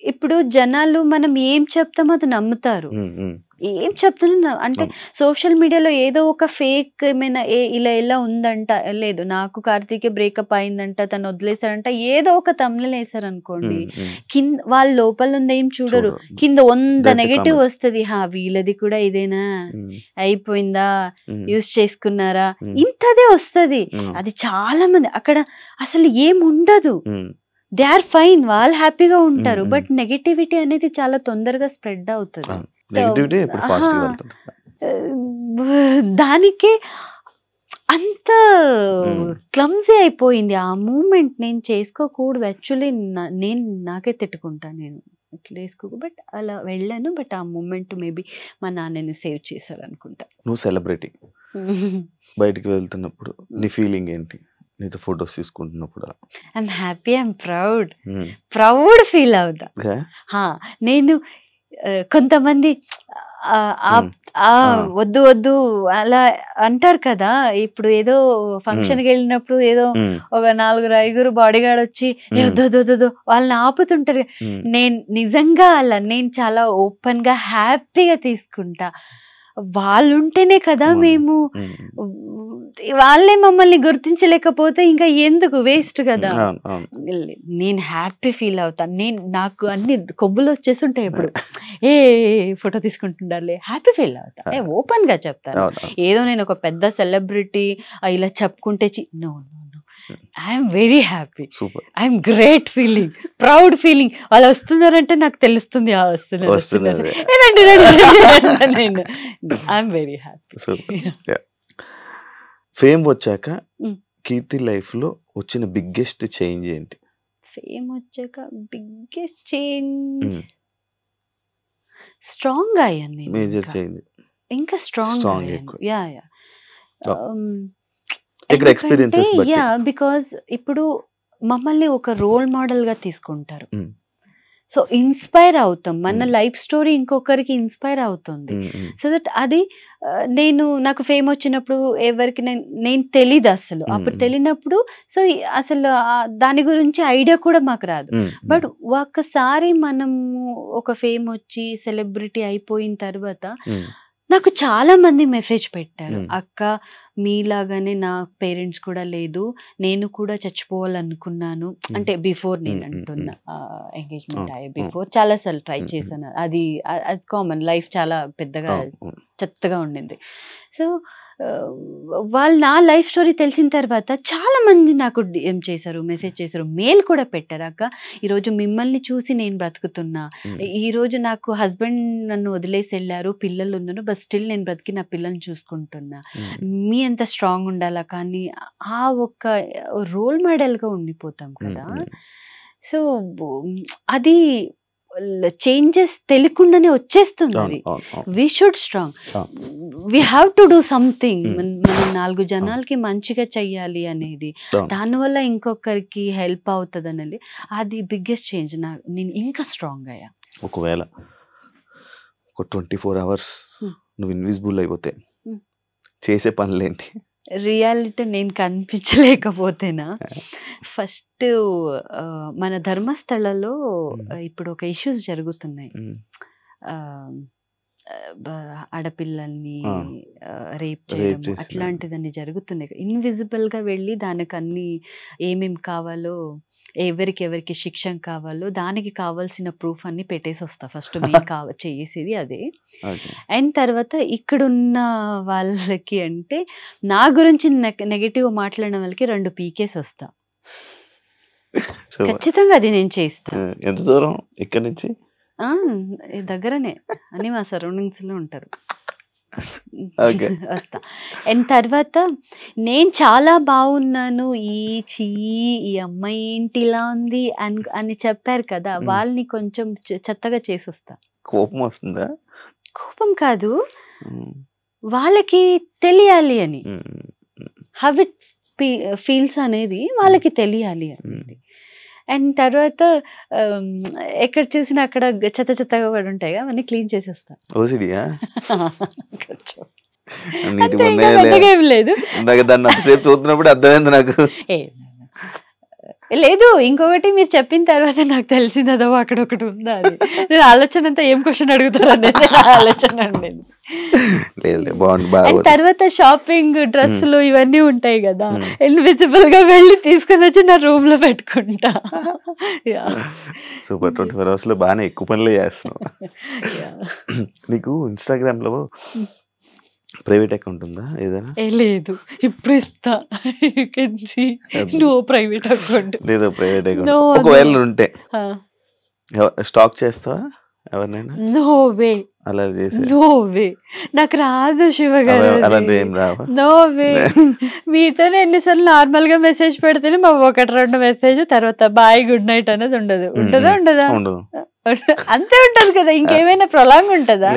ఇప్పుడు జనాలు మనం ఏం చెప్తామో అది నమ్ముతారు. ఏం చెప్తున్నా అంటే సోషల్ మీడియాలో ఏదో ఒక ఫేక్ ఏమైనా ఇలా ఉందంట, లేదు నాకు కార్తీక్ బ్రేకప్ అయిందంట, తను వదిలేశారంట, ఏదో ఒక తమిళ వేసారు అనుకోండి, కింద వాళ్ళ లోపల ఉంది ఏం చూడరు, కింద 100 నెగటివ్ వస్తుంది. వీళ్ళది కూడా ఇదేనా, అయిపోయిందా, యూజ్ చేసుకున్నారా, ఇంతదే వస్తుంది. అది చాలా మంది అక్కడ అసలు ఏం ఉండదు, దే ఆర్ ఫైన్, వాళ్ళు హ్యాపీగా ఉంటారు. బట్ నెగటివిటీ అనేది చాలా తొందరగా స్ప్రెడ్ అవుతుంది. దానికి అంత క్లమ్జీ అయిపోయింది ఆ మూమెంట్. నేను చేసుకోకూడదు యాక్చువల్లీ, నాకే తిట్టుకుంటా నేను ఇట్లా వేసుకోకు. బట్ అలా వెళ్ళాను. బట్ ఆ మూమెంట్ మేబీ మా నాన్నని సేవ్ చేశారు అనుకుంటా. నువ్వు సెలబ్రిటీ బయటికి వెళ్తున్నప్పుడు నీ ఫీలింగ్ ఏంటి? నీతో ఫొటోస్ తీసుకుంటున్నప్పుడు I'm happy, I'm proud feel అవుతా. నేను కొంతమంది వద్దు అలా అంటారు కదా. ఇప్పుడు ఏదో ఫంక్షన్కి వెళ్ళినప్పుడు ఏదో ఒక 4-5 బాడీ గార్డ్ వచ్చి వద్దు వాళ్ళని ఆపుతుంటారు. నేను నిజంగా అలా నేను చాలా ఓపెన్ గా హ్యాపీగా తీసుకుంటా. వాళ్ళుంటేనే కదా మేము, వాళ్ళే మమ్మల్ని గుర్తించలేకపోతే ఇంకా ఎందుకు, వేస్ట్ కదా. నేను హ్యాపీ ఫీల్ అవుతాను. నాకు అన్ని కొవ్వులు వచ్చేస్తుంటాయి ఎప్పుడు ఫోటో తీసుకుంటుండాలి, హ్యాపీ ఫీల్ అవుతా, ఓపెన్ గా చెప్తాను. ఏదో నేను ఒక పెద్ద సెలబ్రిటీ ఇలా చెప్పుకుంటే no, I'm very happy, I'm great feeling, proud feeling. వాళ్ళు వస్తున్నారంటే నాకు తెలుస్తుంది వస్తున్నారు. I'm very happy. ఫేమ్ వచ్చాక కీర్తి లైఫ్ లో వచ్చిన బిగ్గెస్ట్ చేంజ్ ఏంటి? ఫేమ్ వచ్చాక బిగ్గెస్ట్ చేంజ్, స్ట్రాంగ్ అయ్యాను. మేజర్ చేంజ్, ఇంకా స్ట్రాంగ్ బికాజ్ ఇప్పుడు మమ్మల్ని ఒక రోల్ మోడల్ గా తీసుకుంటారు. సో ఇన్స్పైర్ అవుతాం, మన లైఫ్ స్టోరీ ఇంకొకరికి ఇన్స్పైర్ అవుతుంది. సో దట్ అది నాకు ఫేమ్ వచ్చినప్పుడు ఎవరికి నేను తెలీదు అసలు, అప్పుడు తెలియనప్పుడు సో అసలు దాని గురించి ఐడియా కూడా మాకు రాదు. బట్ ఒక్కసారి మనము ఒక ఫేమ్ వచ్చి సెలబ్రిటీ అయిపోయిన తర్వాత నాకు చాలా మంది మెసేజ్ పెట్టారు, అక్క మీలాగానే నా పేరెంట్స్ కూడా లేదు, నేను కూడా చచ్చిపోవాలనుకున్నాను. అంటే బిఫోర్ నేను అంటున్నా, ఎంగేజ్మెంట్ అయ్యే బిఫోర్ చాలా సార్లు ట్రై చేశాను. అది కామన్, లైఫ్ చాలా పెద్దగా చెత్తగా ఉండింది. సో వాళ్ళు నా లైఫ్ స్టోరీ తెలిసిన తర్వాత చాలా మంది నాకు DM చేశారు, మెసేజ్ చేశారు, మెయిల్ కూడా పెట్టారు. అక్క ఈరోజు మిమ్మల్ని చూసి నేను బ్రతుకుతున్నా, ఈరోజు నాకు హస్బెండ్ నన్ను వదిలేసి వెళ్ళారు, పిల్లలు ఉన్నారు, బట్ స్టిల్ నేను బ్రతికి నా పిల్లల్ని చూసుకుంటున్నా, మీ అంత స్ట్రాంగ్ ఉండాలా, కానీ ఆ ఒక్క రోల్ మోడల్గా ఉండిపోతాం కదా. సో అది చేంజెస్ తెలియకుండానే వచ్చేస్తుంది. అది we should strong, we have to do something. మనం 4 జనాలకి మంచిగా చెయ్యాలి అనేది, దానివల్ల ఇంకొకరికి హెల్ప్ అవుతుంది అనేది, అది బిగ్గెస్ట్ చేంజ్. నేను ఇంకా స్ట్రాంగ్ అయ్యా. ఒకవేళ ఒక 24 hours నువ్వు ఇన్విజిబుల్ అయిపోతే చేసే పనులేంటి? రియాలిటీ నేను కనిపించలేకపోతేనా, ఫస్ట్ మన ధర్మస్థలలో ఇప్పుడు ఒక ఇష్యూస్ జరుగుతున్నాయి. ఆడపిల్లల్ని రేప్ చేయడం అట్లాంటిదన్నీ జరుగుతున్నాయి. ఇన్విజిబుల్ గా వెళ్ళి దానికి అన్ని ఏమేం కావాలో, ఎవరికి శిక్షణ కావాలో దానికి కావాల్సిన ప్రూఫ్ అన్ని పెట్టేసి వస్తా. ఫస్ట్ మేము చేసేది అదే. అండ్ తర్వాత ఇక్కడున్న వాళ్ళకి అంటే నా గురించి నెగటివ్ మాట్లాడిన వాళ్ళకి 2 పీకేసి వస్తా. ఖచ్చితంగా అది నేను చేస్తా. ఎంత దూరం ఇక్కడ నుంచి? దగ్గరనే అని మా సరౌండింగ్స్ లో ఉంటారు. వస్తా. అండ్ తర్వాత నేను చాలా బాగున్నాను, ఈ అమ్మాయి ఏంటి ఇలా ఉంది అని చెప్పారు కదా, వాళ్ళని కొంచెం చెత్తగా చేసి వస్తా. కోపం వస్తుందా? కోపం కాదు, వాళ్ళకి తెలియాలి అని, హౌ ఇట్ ఫీల్స్ అనేది వాళ్ళకి తెలియాలి అనేది. అండ్ తర్వాత ఎక్కడ చూసినా అక్కడ చెత్తగా పడి ఉంటాయి, అవన్నీ క్లీన్ చేసేస్తా. ఏం లేదు, లేదు ఇంకొకటి మీరు చెప్పిన తర్వాత నాకు తెలిసింది అదో అక్కడ ఒకటి ఉందా అది. నేను ఆలోచన అంతా ఏం క్వశ్చన్ అడుగుతారు అనేది ఆలోచన ఉండేది. తర్వాత షాపింగ్ డ్రెస్సులు ఇవన్నీ ఉంటాయి కదా, ఇన్విజిబుల్ గా వెళ్ళి తీసుకుని వచ్చి నా రూమ్ లో పెట్టుకుంటా. సూపర్. 24 hours లో బాగానే ఎక్కువ పనులు చేస్తున్నావు. నీకు ఇన్స్టాగ్రామ్ లో ప్రైవేట్ అకౌంట్ ఉందా ఏదైనా? లేదు, ఇప్పుడు ఇస్తా. నో ప్రైవేట్ అకౌంట్ లేదు. ప్రైవేట్ అకౌంట్ ఒకవేళ ఉంటే స్టాక్ చేస్తావా ఎవరినైనా? No way. అలా చేసి నో వే, నాకు రాదు శివగారు. No way. మీతో ఎన్నిసార్లు నార్మల్ గా మెసేజ్ పెడితేనే మా 1-2 మెసేజ్, తర్వాత బాయ్ గుడ్ నైట్ అనేది ఉండదు. ఉండదా? అంతే ఉంటది కదా, ఇంకేమైనా ప్రొలాంగ్ ఉంటదా?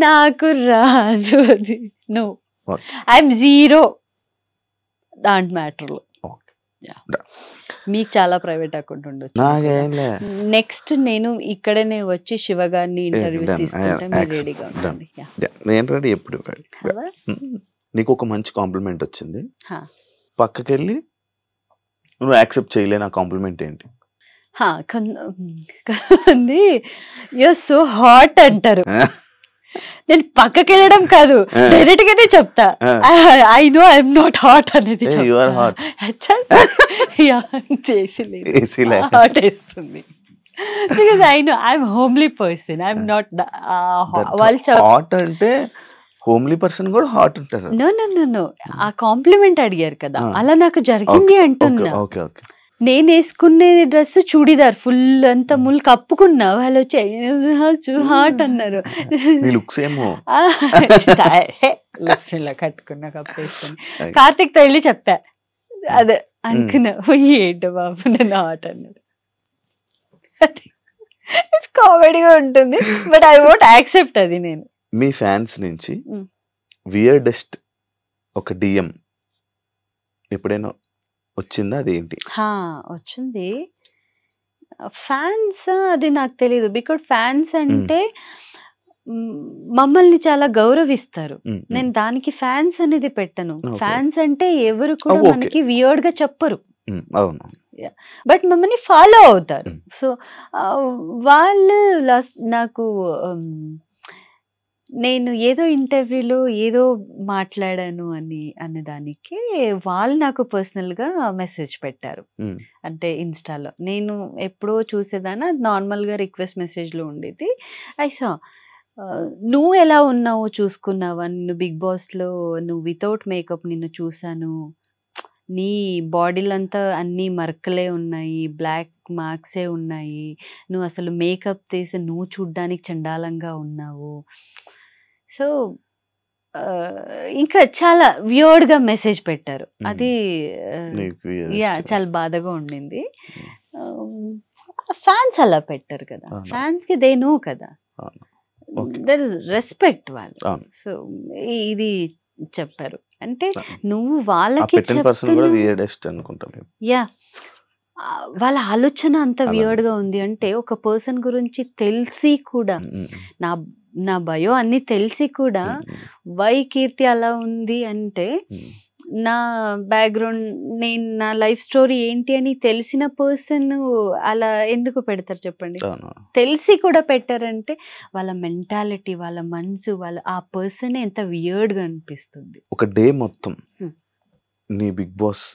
నాకు రాదు అది. నో, ఐఎమ్ జీరో దాంట్ మ్యాటర్ లో. మీకు చాలా ప్రైవేట్ అకౌంట్ ఉండొచ్చు. నెక్స్ట్ నేను ఇక్కడనే వచ్చి శివ గారిని ఇంటర్వ్యూ తీసుకుంటే మీరు రెడీగా ఉండండి. నేను రెడీ ఎప్పుడు. నీకు ఒక మంచి కాంప్లిమెంట్ వచ్చింది, పక్కకెళ్ళి నువ్వు యాక్సెప్ట్ చేయలే, నా కాంప్లిమెంట్ ఏంటి? కొంతమంది యూర్ సో హాట్ అంటారు. నేను పక్కకి వెళ్ళడం కాదు, డైరెక్ట్ గానే చెప్తా, I know I'm not hot అనేది. హాట్ వేస్తుంది because I know I'm homely person, I'm not. వాళ్ళు హాట్ అంటే హోమ్లీ పర్సన్ కూడా హాట్ ఉంటారు. నో, ఆ కాంప్లిమెంట్ అడిగారు కదా, అలా నాకు జరిగింది అంటున్నా. నేను వేసుకునే డ్రెస్ చూడిదార్ ఫుల్ అంతా ముళ్ళు కప్పుకున్నా, వాళ్ళు వచ్చి హాట్ అన్నారు. ఇలా కట్టుకున్నా, కప్పేసుకుని కార్తిక్ తో వెళ్ళి చెప్పా, అదే అనుకున్నా, ఏంటో బాబు నేను హాట్ అన్నారు. కామెడీగా ఉంటుంది, బట్ ఐ వోంట్ యాక్సెప్ట్ అది. నేను మీ ఫ్యాన్స్ నుంచి వియర్డెస్ట్ ఒక DM ఎప్పుడైనా వచ్చిందా? అదేంటి? వచ్చింది. ఫ్యాన్స్ అది నాకు తెలియదు, బికాజ్ ఫ్యాన్స్ అంటే మమ్మల్ని చాలా గౌరవిస్తారు. నేను దానికి ఫ్యాన్స్ అనేది పెట్టను. ఫ్యాన్స్ అంటే ఎవరు కూడా మనకి వియర్డ్ గా చెప్పరు, బట్ మమ్మల్ని ఫాలో అవుతారు. సో వాళ్ళు నాకు నేను ఏదో ఇంటర్వ్యూలో ఏదో మాట్లాడాను అన్నదానికి వాళ్ళు నాకు పర్సనల్గా మెసేజ్ పెట్టారు. అంటే ఇన్స్టాలో నేను ఎప్పుడో చూసేదాన్ని, నార్మల్గా రిక్వెస్ట్ మెసేజ్లో ఉండేది. ఐసా నువ్వు ఎలా ఉన్నావో చూసుకున్నావా? నిన్ను బిగ్ బాస్లో నువ్వు వితౌట్ మేకప్ నిన్ను చూసాను, నీ బాడీలంతా అన్నీ మరకలే ఉన్నాయి, బ్లాక్ మార్క్సే ఉన్నాయి, నువ్వు అసలు మేకప్ తీసి నువ్వు చూడ్డానికి చండాలంగా ఉన్నావు. సో ఇంకా చాలా వియర్డ్గా మెసేజ్ పెట్టారు. అది చాలా బాధగా ఉండింది. ఫ్యాన్స్ అలా పెట్టారు కదా, ఫ్యాన్స్కి దే నో కదా, దర్ రెస్పెక్ట్ వాళ్ళు. సో ఇది చెప్పారు అంటే నువ్వు వాళ్ళకి యా వాళ్ళ ఆలోచన అంత వియర్డ్ గా ఉంది అంటే ఒక పర్సన్ గురించి తెలిసి కూడా, నా భయో అన్ని తెలిసి కూడా వై కీర్తి అలా ఉంది అంటే నా బ్యాక్గ్రౌండ్, నేను నా లైఫ్ స్టోరీ ఏంటి అని తెలిసిన పర్సన్ అలా ఎందుకు పెడతారు చెప్పండి? తెలిసి కూడా పెట్టారంటే వాళ్ళ మెంటాలిటీ, వాళ్ళ మనసు, వాళ్ళ ఆ పర్సన్ ఎంత వియర్డ్ గా అనిపిస్తుంది. ఒక డే మొత్తం నీ బిగ్ బాస్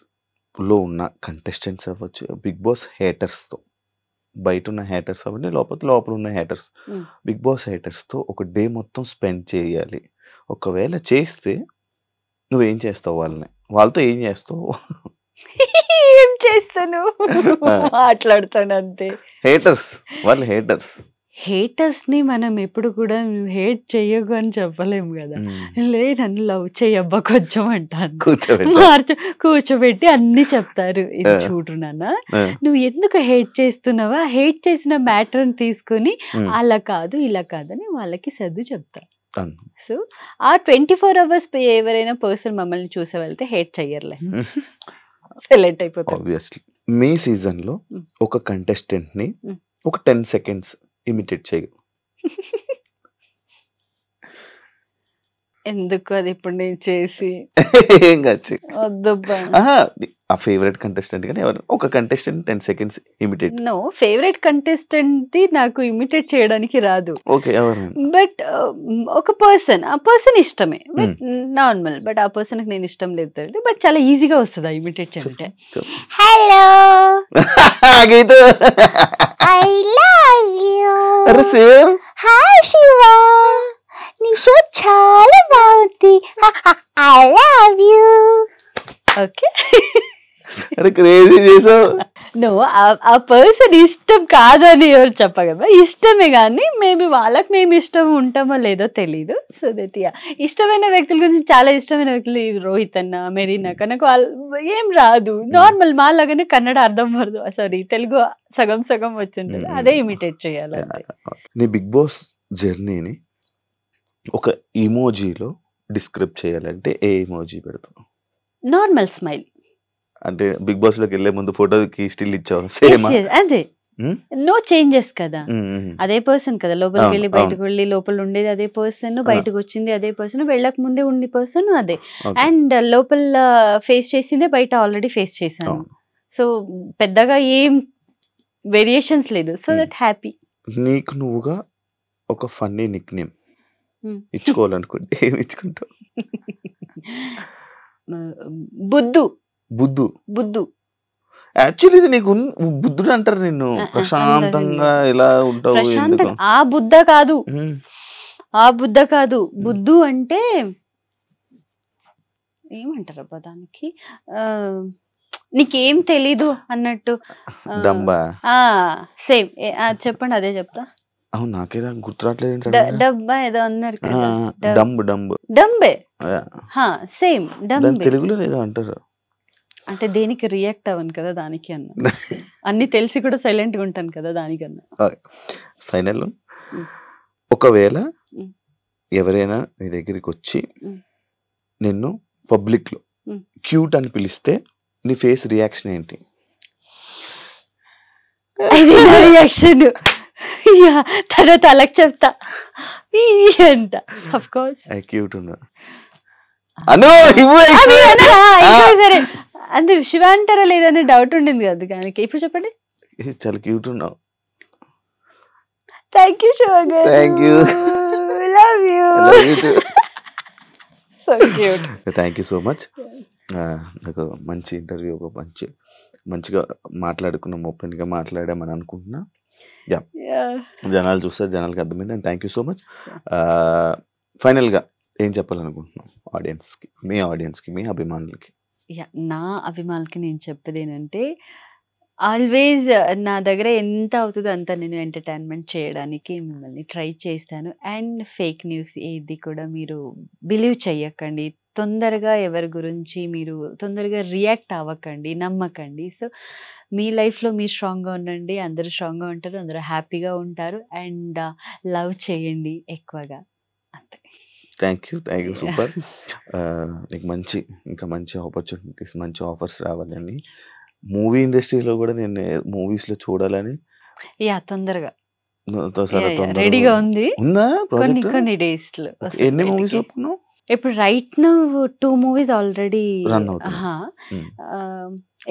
లో ఉన్న కంటెస్టెంట్స్ అవ్వచ్చు, బిగ్ బాస్ హేటర్స్తో, బయట ఉన్న హేటర్స్ అవ్వండి, లోపల ఉన్న హేటర్స్, బిగ్ బాస్ హేటర్స్తో ఒక డే మొత్తం స్పెండ్ చేయాలి. ఒకవేళ చేస్తే నువ్వేం చేస్తావు? వాళ్ళతో ఏం చేస్తావు? ఏం చేస్తాను, మాట్లాడతాను అంతే. హేటర్స్, వాళ్ళు హేటర్స్ ని మనం ఎప్పుడు కూడా హేట్ చెయ్యకు అని చెప్పలేము కదా. లే నన్ను లవ్ చెయ్యబ్బా కొంచెం అంటాను, కూర్చోబెట్టి అన్ని చెప్తారు. ఇది చూడు నాన్న, నువ్వు ఎందుకు హేట్ చేస్తున్నావా, హేట్ చేసిన మ్యాటర్ తీసుకుని అలా కాదు ఇలా కాదని వాళ్ళకి సర్దు చెప్తారు. సో ఆ 24 hours ఎవరైనా పర్సన్ మమ్మల్ని చూసే వెళ్తే హేట్ చెయ్యర్లే, సెలెక్ట్ అయిపోతారు. ఆబ్వియస్లీ మీ సీజన్ లో ఒక కంటెస్టెంట్ ని ఒక 10 seconds ఇమిటేట్ చేయగలరు. ఎందుకు అది ఇప్పుడు నేను చేసి ఏం కాదు, వద్దబ్బా. ఆ ఫేవరెట్ కంటెస్టెంట్ కానీ ఎవరు ఒక contestant 10 seconds imitate. No, favourite contestant నాకు ఇమిటేట్ చేయడానికి రాదు. ఓకే, ఎవరు? బట్ ఒక పర్సన్, ఆ పర్సన్ ఇష్టమే, బట్ నార్మల్, బట్ ఆ పర్సన్ నేను ఇష్టం లేదు, బట్ చాలా ఈజీగా వస్తుంది ఆ ఇమిటేట్ చేయాలంటే. Hello Geetha, I love you. అరే సేమ్. హాయ్ శివ, నీ షో చాలా బాగుంది, ఐ లవ్ యూ. ఓకే, అరే క్రేజీ చేసావు. నో, ఆ పర్సన్ ఇష్టం కాదని ఎవరు చెప్పగలరా? ఇష్టమే కానీ మేబీ వాళ్ళకి మేము ఇష్టం ఉంటామో లేదో తెలీదు. సో దట్ ఇష్టమైన వ్యక్తుల గురించి, చాలా ఇష్టమైన వ్యక్తులు రోహిత్ అన్న, మెరీనా కనుక వాళ్ళు ఏం రాదు, నార్మల్ మాలాగానే కన్నడ అర్థం పడదు, సారీ తెలుగు సగం సగం వచ్చింటుంది, అదే ఇమిటేట్ చేయాలి. నీ బిగ్ బాస్ జర్నీని ఒక ఇమోజీలో డిస్క్రైబ్ చేయాలంటే ఏ ఇమోజీ పెడతావు? Normal smile. అంటే బిగ్ బాస్ లోకి వెళ్ళే ముందు ఫోటోకి స్టిల్ ఇచ్చావు? సేమ్ అదే, నో చేంజెస్ కదా, అదే పర్సన్ కదా, లోపలికి వెళ్ళి బయటకు వెళ్ళి లోపల ఉండేది అదే పర్సన్, బయటకు వచ్చింది అదే పర్సన్, వెళ్ళక ముందే ఉండే పర్సన్ అదే, అండ్ లోపల ఫేస్ చేసిందే బయట ఆల్రెడీ ఫేస్ చేశాను. సో పెద్దగా ఏం వేరియేషన్స్ లేదు. So that happy. నీకు నువ్వుగా ఒక ఫన్నీ నిక్ నేమ్ ఇచ్చుకోవాలనుకుంటే ఏమి ఇచ్చుకుంటావు? బుద్ధు. బుద్ధు. బుద్ధు యాక్చువల్లీ ఇది నీకు బుద్ధుడు అంటారు నిన్ను, ప్రశాంతంగా ఇలా ఉంటావు. ఆ బుద్ధ కాదు, ఆ బుద్ధ కాదు, బుద్ధు అంటే ఏమంటారు అబ్బా దానికి, నీకేం తెలీదు అన్నట్టు. సేమ్, చెప్పండి, అదే చెప్తా. అవును, నాకేదా గుర్తురాట్లేదు. డబ్బా ఏదో అన్నారు కదా, డంబే. సేమ్ డంబే. తెలుగులో ఏదో అంటారు. అంటే దేనికి రియాక్ట్ అవ్వను కదా దానికి అన్న, అన్ని తెలిసి కూడా సైలెంట్ గా ఉంటాను కదా దానికన్నా. ఫైనల్, ఒకవేళ ఎవరైనా నీ దగ్గరికి వచ్చి నిన్ను పబ్లిక్ లో క్యూట్ అని పిలిస్తే నీ ఫేస్ రియాక్షన్ ఏంటి? రియాక్షన్ తర్వాత అలాగ చెప్తా అంట. ఆఫ్ కోర్స్ క్యూట్ ఉన్నా సరే, అంతే. శివ అంటారా లేదని డౌట్ ఉండింది కదా దానికి. ఇప్పుడు చెప్పండి. చాలా క్యూట్ ఉన్నావు. థ్యాంక్ యూ శివ గారు. Thank you. Love you. Thank you so much. నాకు మంచి ఇంటర్వ్యూ, ఒక మంచి మంచిగా మాట్లాడుకున్నాం, ఓపెన్గా మాట్లాడామని అనుకుంటున్నా. జనాలు చూస్తారు, జనాలకి అర్థమైంది. And thank you so much. ఫైనల్గా ఏం చెప్పాలనుకుంటున్నాం ఆడియన్స్కి, మీ అభిమానులకి? నా అభిమానులకి నేను చెప్పేది ఏంటంటే, ఆల్వేస్ నా దగ్గర ఎంత అవుతుందో అంత నేను ఎంటర్టైన్మెంట్ చేయడానికి మిమ్మల్ని ట్రై చేస్తాను. అండ్ ఫేక్ న్యూస్ ఏది కూడా మీరు బిలీవ్ చెయ్యకండి. తొందరగా ఎవరి గురించి మీరు తొందరగా రియాక్ట్ అవ్వకండి, నమ్మకండి. సో మీ లైఫ్లో మీరు స్ట్రాంగ్గా ఉండండి, అందరూ స్ట్రాంగ్గా ఉంటారు, అందరూ హ్యాపీగా ఉంటారు. అండ్ లవ్ చేయండి ఎక్కువగా, అంతే. Thank you super. నీకు ఇంకా మంచి ఆపర్చునిటీస్, మంచి ఆఫర్స్ రావాలని, మూవీ ఇండస్ట్రీలో కూడా నేను మూవీస్లో చూడాలని తొందరగా రెడీగా ఉంది. ఉందా కొన్ని డేస్ లో. ఎన్ని మూవీస్ ఒప్పుకున్నావు ఇప్పుడు? Right now 2 movies already run అవుతుంది.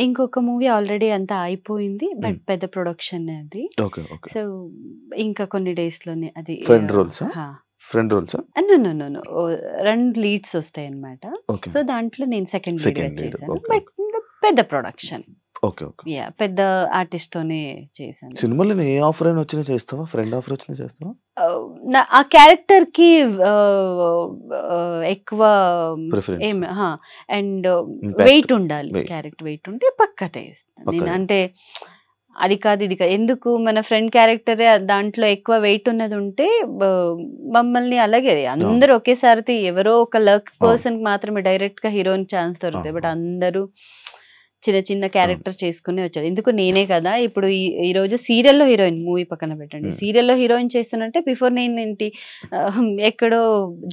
ఇంకొక మూవీ ఆల్రెడీ అంతా అయిపోయింది, బట్ పెద్ద ప్రొడక్షన్ అది. సో ఇంకా కొన్ని డేస్ లోనే అది ఫ్రెండ్ రోల్స్. 2 లీడ్స్ వస్తాయి అన్నమాట. సో దాంట్లో నేను సెకండ్ లీడ్ చేశాను, బట్ పెద్ద ప్రొడక్షన్. పెద్ద ఆర్టిస్ట్ తోనే చేశాను. సినిమాలో ఏ ఆఫర్ అయినా వచ్చినా చేస్తావా? ఫ్రెండ్ ఆఫర్ వచ్చినా చేస్తావా? ఆ క్యారెక్టర్ కి ఎక్కువ అండ్ వెయిట్ ఉండాలి, క్యారెక్టర్ వెయిట్ ఉంటే పక్కతే ఇస్తాను నేను. అంటే అది కాదు ఇది కాదు, ఎందుకు మన ఫ్రెండ్ క్యారెక్టరే దాంట్లో ఎక్కువ వెయిట్ ఉన్నది ఉంటే మమ్మల్ని అలాగే అందరూ ఒకేసారి ఎవరో ఒక లక్ పర్సన్ మాత్రమే డైరెక్ట్ గా హీరోయిన్ ఛాన్స్ దొరుకుతాయి, బట్ అందరూ చిన్న చిన్న క్యారెక్టర్స్ చేసుకుని వచ్చారు. ఎందుకు నేనే కదా ఇప్పుడు ఈ రోజు సీరియల్లో హీరోయిన్, మూవీ పక్కన పెట్టండి, సీరియల్లో హీరోయిన్ చేస్తున్నంటే బిఫోర్ నేను ఏంటి ఎక్కడో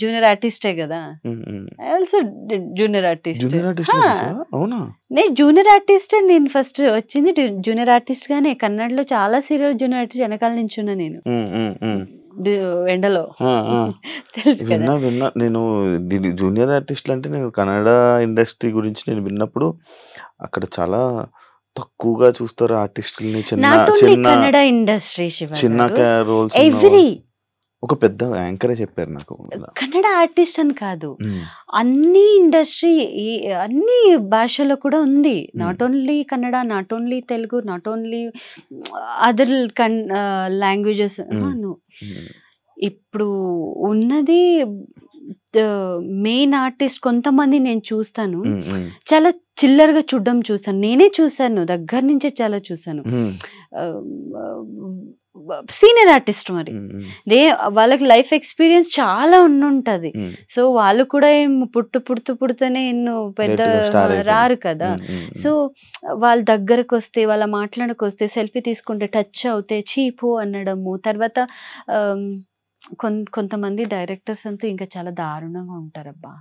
జూనియర్ ఆర్టిస్టే కదా. Also junior artist. నేను జూనియర్ ఆర్టిస్ట్, నేను ఫస్ట్ వచ్చింది జూనియర్ ఆర్టిస్ట్ గానే. కన్నడలో చాలా సీరియల్ జూనియర్ ఆర్టిస్ట్ వెనకాల నించున్నా నేను ఎండలో. తెలుసు కదా. నేను జూనియర్ ఆర్టిస్ట్ అంటే నేను కన్నడ ఇండస్ట్రీ గురించి నేను విన్నప్పుడు అక్కడ చాలా తక్కువగా చూస్తారు ఆర్టిస్టులని. కన్నడ ఇండస్ట్రీ చిన్న రోల్స్. ఒక పెద్ద యాంకరే చెప్పారు నాకు, కన్నడ ఆర్టిస్ట్ అని కాదు, అన్ని ఇండస్ట్రీ అన్ని భాషలో కూడా ఉంది. Not only Kannada, not only Telugu, not only other languages. ఇప్పుడు ఉన్నది మెయిన్ ఆర్టిస్ట్ కొంతమంది నేను చూస్తాను, చాలా చిల్లరగా చూస్తాను. నేనే చూసాను, దగ్గర నుంచే చాలా చూసాను. సీనియర్ ఆర్టిస్ట్ మరి వాళ్ళకి లైఫ్ ఎక్స్పీరియన్స్ చాలా ఉంటది. సో వాళ్ళు కూడా ఏం పుడుతూనే ఎన్నో పెద్ద రారు కదా. సో వాళ్ళ దగ్గరకు వస్తే, వాళ్ళ మాట్లాడకొస్తే, సెల్ఫీ తీసుకుంటే, టచ్ అవుతే చీపు అనడము. తర్వాత కొంతమంది డైరెక్టర్స్ అంతా ఇంకా చాలా దారుణంగా ఉంటారబ్బా,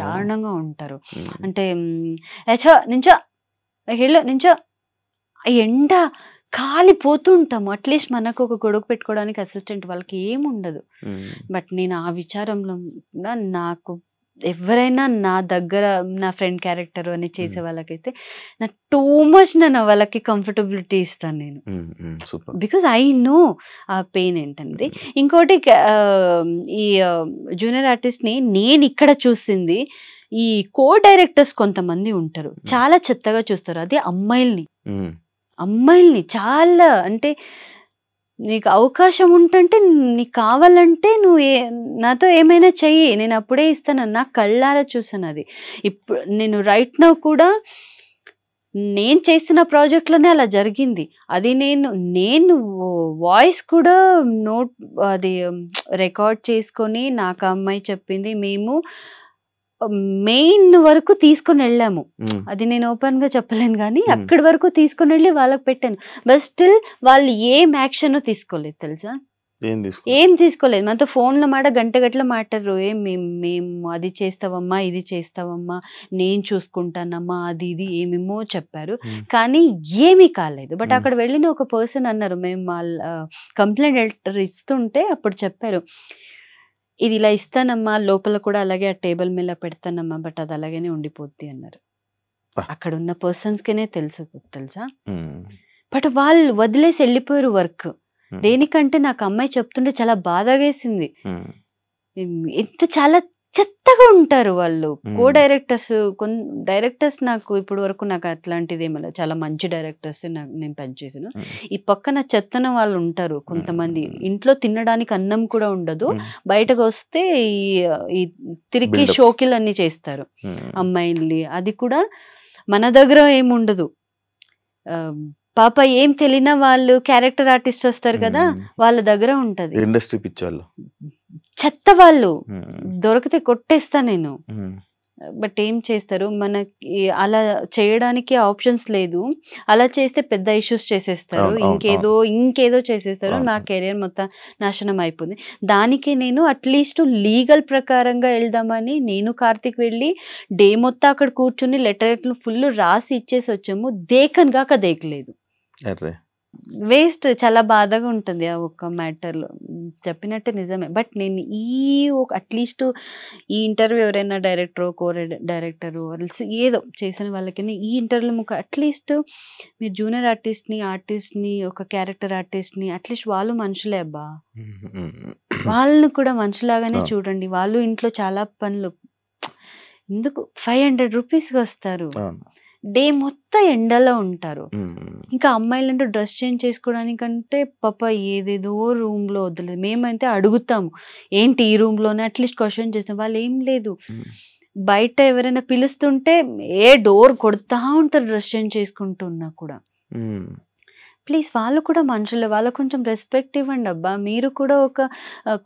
దారుణంగా ఉంటారు. అంటే నించో నించో ఎండ కాలిపోతూ ఉంటాము. అట్లీస్ట్ మనకు ఒక గొడుగు పెట్టుకోవడానికి అసిస్టెంట్ వాళ్ళకి ఏముండదు. బట్ నేను ఆ విచారంలో నాకు ఎవరైనా నా దగ్గర నా ఫ్రెండ్ క్యారెక్టర్ అని చేసే వాళ్ళకైతే నాకు టూ మచ్ నేను వాళ్ళకి కంఫర్టబిలిటీ ఇస్తాను నేను, బికాజ్ ఐ నో ఆ పెయిన్ ఏంటండి. ఇంకోటి ఈ జూనియర్ ఆర్టిస్ట్ని నేను ఇక్కడ చూసింది, ఈ కో డైరెక్టర్స్ కొంతమంది ఉంటారు చాలా చెత్తగా చూస్తారు. అది అమ్మాయిల్ని చాలా, అంటే నీకు అవకాశం ఉంటుంటే నీకు కావాలంటే నువ్వు నాతో ఏమైనా చెయ్యి, నేను అప్పుడే ఇస్తాను. నా కళ్ళారా చూసాను అది. ఇప్పుడు నేను రైట్ నౌ కూడా నేను చేసిన ప్రాజెక్ట్లోనే అలా జరిగింది. అది నేను వాయిస్ కూడా అది రికార్డ్ చేసుకొని నాకు అమ్మాయి చెప్పింది, మేము మెయిన్ వరకు తీసుకొని వెళ్ళాము. అది నేను ఓపెన్ గా చెప్పలేను కానీ అక్కడి వరకు తీసుకొని వెళ్ళి వాళ్ళకి పెట్టాను. బట్ స్టిల్ వాళ్ళు ఏం యాక్షన్ తీసుకోలేదు తెలుసా, ఏం తీసుకోలేదు. మనతో ఫోన్లో గంటగట్ల మాట్లాడరు. మేము అది చేస్తావమ్మా, ఇది చేస్తావమ్మా, నేను చూసుకుంటానమ్మా, అది ఇది ఏమేమో చెప్పారు, కానీ ఏమీ కాలేదు. బట్ అక్కడ వెళ్ళిన ఒక పర్సన్ అన్నారు, మేము కంప్లైంట్ లెటర్ ఇస్తుంటే అప్పుడు చెప్పారు, ఇది ఇలా ఇస్తానమ్మా, లోపల కూడా అలాగే ఆ టేబుల్ మీద పెడతానమ్మా, బట్ అది అలాగనే ఉండిపోద్ది అన్నారు. అక్కడ ఉన్న పర్సన్స్కేనే తెలుసా. బట్ వాళ్ళు వదిలేసి వెళ్ళిపోయారు వర్క్. దేనికంటే నాకు అమ్మాయి చెప్తుంటే చాలా బాధ వేసింది. ఎంత చాలా చెత్తగా ఉంటారు వాళ్ళు. కో డైరెక్టర్స్ నాకు ఇప్పుడు వరకు నాకు అట్లాంటిది ఏమన్నా, చాలా మంచి డైరెక్టర్స్ నేను పనిచేసాను. ఈ పక్కన చెత్తన వాళ్ళు ఉంటారు కొంతమంది, ఇంట్లో తినడానికి అన్నం కూడా ఉండదు, బయటకు వస్తే ఈ తిరిగి షోకిల్ అన్ని చేస్తారు అమ్మాయిల్ని. అది కూడా మన దగ్గర ఏముండదు. పాప ఏం తెలియని వాళ్ళు క్యారెక్టర్ ఆర్టిస్ట్ వస్తారు కదా, వాళ్ళ దగ్గర ఉంటది. ఇండస్ట్రీ పిచ్చోళ్ళు, చెత్త వాళ్ళు, దొరికితే కొట్టేస్తా నేను. బట్ ఏం చేస్తారు, మనకి అలా చేయడానికి ఆప్షన్స్ లేదు. అలా చేస్తే పెద్ద ఇష్యూస్ చేసేస్తారు, ఇంకేదో చేసేస్తారు. నా కెరియర్ మొత్తం నాశనం అయిపోయింది. దానికి నేను అట్లీస్ట్ లీగల్ ప్రకారంగా వెళ్దామని నేను కార్తిక్ వెళ్ళి డే మొత్తం అక్కడ కూర్చుని లెటర్ ఫుల్ రాసి ఇచ్చేసి వచ్చాము. దేకనగాక దేకలేదు. వేస్ట్. చాలా బాధగా ఉంటుంది ఆ ఒక్క మ్యాటర్లో. చెప్పినట్టే నిజమే. బట్ నేను అట్లీస్ట్ ఈ ఇంటర్వ్యూ ఎవరైనా డైరెక్టరో డైరెక్టరో ఏదో చేసిన వాళ్ళకి ఈ ఇంటర్వ్యూలో అట్లీస్ట్ మీరు జూనియర్ ఆర్టిస్ట్ని ఒక క్యారెక్టర్ ఆర్టిస్ట్ని అట్లీస్ట్ వాళ్ళు మనుషులే అబ్బా, వాళ్ళని కూడా మనుషులాగానే చూడండి. వాళ్ళు ఇంట్లో చాలా పనులు, ఎందుకు 500 రూపీస్కి వస్తారు, డే మొత్తం ఎండలో ఉంటారు. ఇంకా అమ్మాయిలంటే డ్రెస్ చేంజ్ చేసుకోవడానికంటే పాప ఏదేదో రూమ్ లో వదలదు. మేమైతే అడుగుతాము ఏంటి ఈ రూమ్ లోనే అట్లీస్ట్ క్వశ్చన్ చేస్తాం. వాళ్ళు ఏం లేదు, బయట ఎవరైనా పిలుస్తుంటే డోర్ కొడతా ఉంటారు డ్రెస్ చేంజ్ చేసుకుంటున్నా కూడా. ప్లీజ్ వాళ్ళు కూడా మనుషులే, వాళ్ళకు కొంచెం రెస్పెక్ట్ ఇవ్వండి అబ్బా. మీరు కూడా ఒక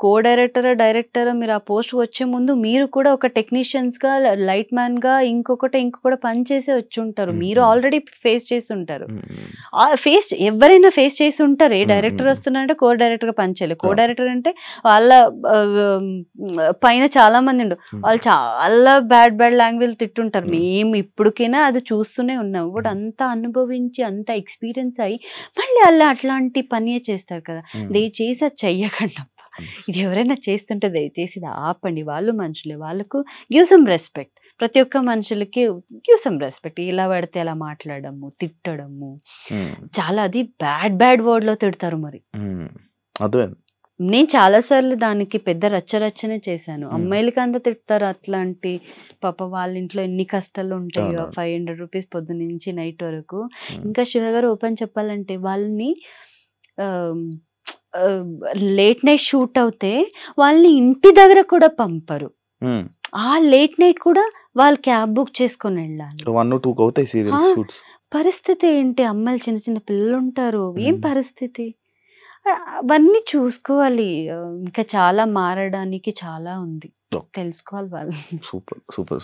కో డైరెక్టర్ మీరు ఆ పోస్ట్ వచ్చే ముందు మీరు కూడా ఒక టెక్నీషియన్స్గా, లైట్ మ్యాన్గా ఇంకొకటి పని చేసి వచ్చి ఉంటారు. మీరు ఆల్రెడీ ఫేస్ చేసి ఉంటారు, ఎవరైనా ఫేస్ చేసి ఉంటారు. ఏ డైరెక్టర్ వస్తున్నారంటే కో డైరెక్టర్గా పనిచేయాలి. కో డైరెక్టర్ అంటే వాళ్ళ పైన చాలా మంది ఉండు, వాళ్ళు చాలా బ్యాడ్ లాంగ్వేజ్ తిట్టుంటారు. మేము ఇప్పటికైనా అది చూస్తూనే ఉన్నాం. బట్ అంతా అనుభవించి అంత ఎక్స్పీరియన్స్ అయ్యి మళ్ళీ అట్లాంటి పనియే చేస్తారు కదా. దయచేసి అది చెయ్యకండి. ఇది ఎవరైనా చేస్తుంటే దయచేసి ఇది ఆపండి. వాళ్ళు మనుషులే, వాళ్ళకు గివ్ సమ్ రెస్పెక్ట్. ప్రతి ఒక్క మనుషులకి గివ్ సమ్ రెస్పెక్ట్. ఇలా పడితే అలా మాట్లాడము, తిట్టడము, చాలా అది బ్యాడ్ వర్డ్ లో తిడతారు. మరి నేను చాలాసార్లు దానికి పెద్ద రచ్చనే చేశాను. అమ్మాయిలకి అంతా తిడతారు అట్లాంటి. పాప వాళ్ళ ఇంట్లో ఎన్ని కష్టాలు ఉంటాయో. 500 రూపీస్ పొద్దు నుంచి నైట్ వరకు. ఇంకా శివ గారు ఓపెన్ చెప్పాలంటే వాళ్ళని లేట్ నైట్ షూట్ అవుతే వాళ్ళని ఇంటి దగ్గర కూడా పంపరు. ఆ లేట్ నైట్ కూడా వాళ్ళు క్యాబ్ బుక్ చేసుకొని వెళ్ళాలి. పరిస్థితి ఏంటి? అమ్మాయిలు చిన్న పిల్లలు ఉంటారు, ఏం పరిస్థితి? అవన్నీ చూసుకోవాలి. ఇంకా చాలా మారడానికి చాలా ఉంది, తెలుసుకోవాలి వాళ్ళు. సూపర్.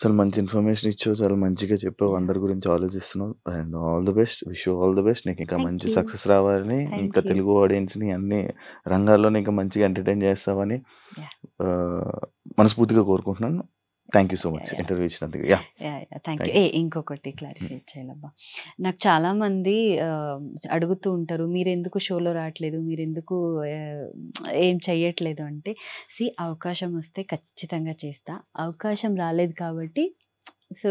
చాలా మంచి ఇన్ఫర్మేషన్ ఇచ్చావు, చాలా మంచిగా చెప్పావు, అందరి గురించి ఆలోచిస్తున్నావు. And all the best, wish you all the best. నీకు ఇంకా మంచి సక్సెస్ రావాలని, ఇంకా తెలుగు ఆడియన్స్ని అన్ని రంగాల్లో ఇంకా మంచిగా ఎంటర్టైన్ చేస్తావని మనస్ఫూర్తిగా కోరుకుంటున్నాను. Thank you so much interview ఇచ్చినందుకు. Thank you. ఇంకొకటి క్లారిఫై చేయాలబ్బా, నాకు చాలా మంది అడుగుతూ ఉంటారు, మీరు ఎందుకు షోలో రావట్లేదు, మీరు ఎందుకు ఏం చెయ్యట్లేదు అంటే, అవకాశం వస్తే ఖచ్చితంగా చేస్తా. అవకాశం రాలేదు కాబట్టి సో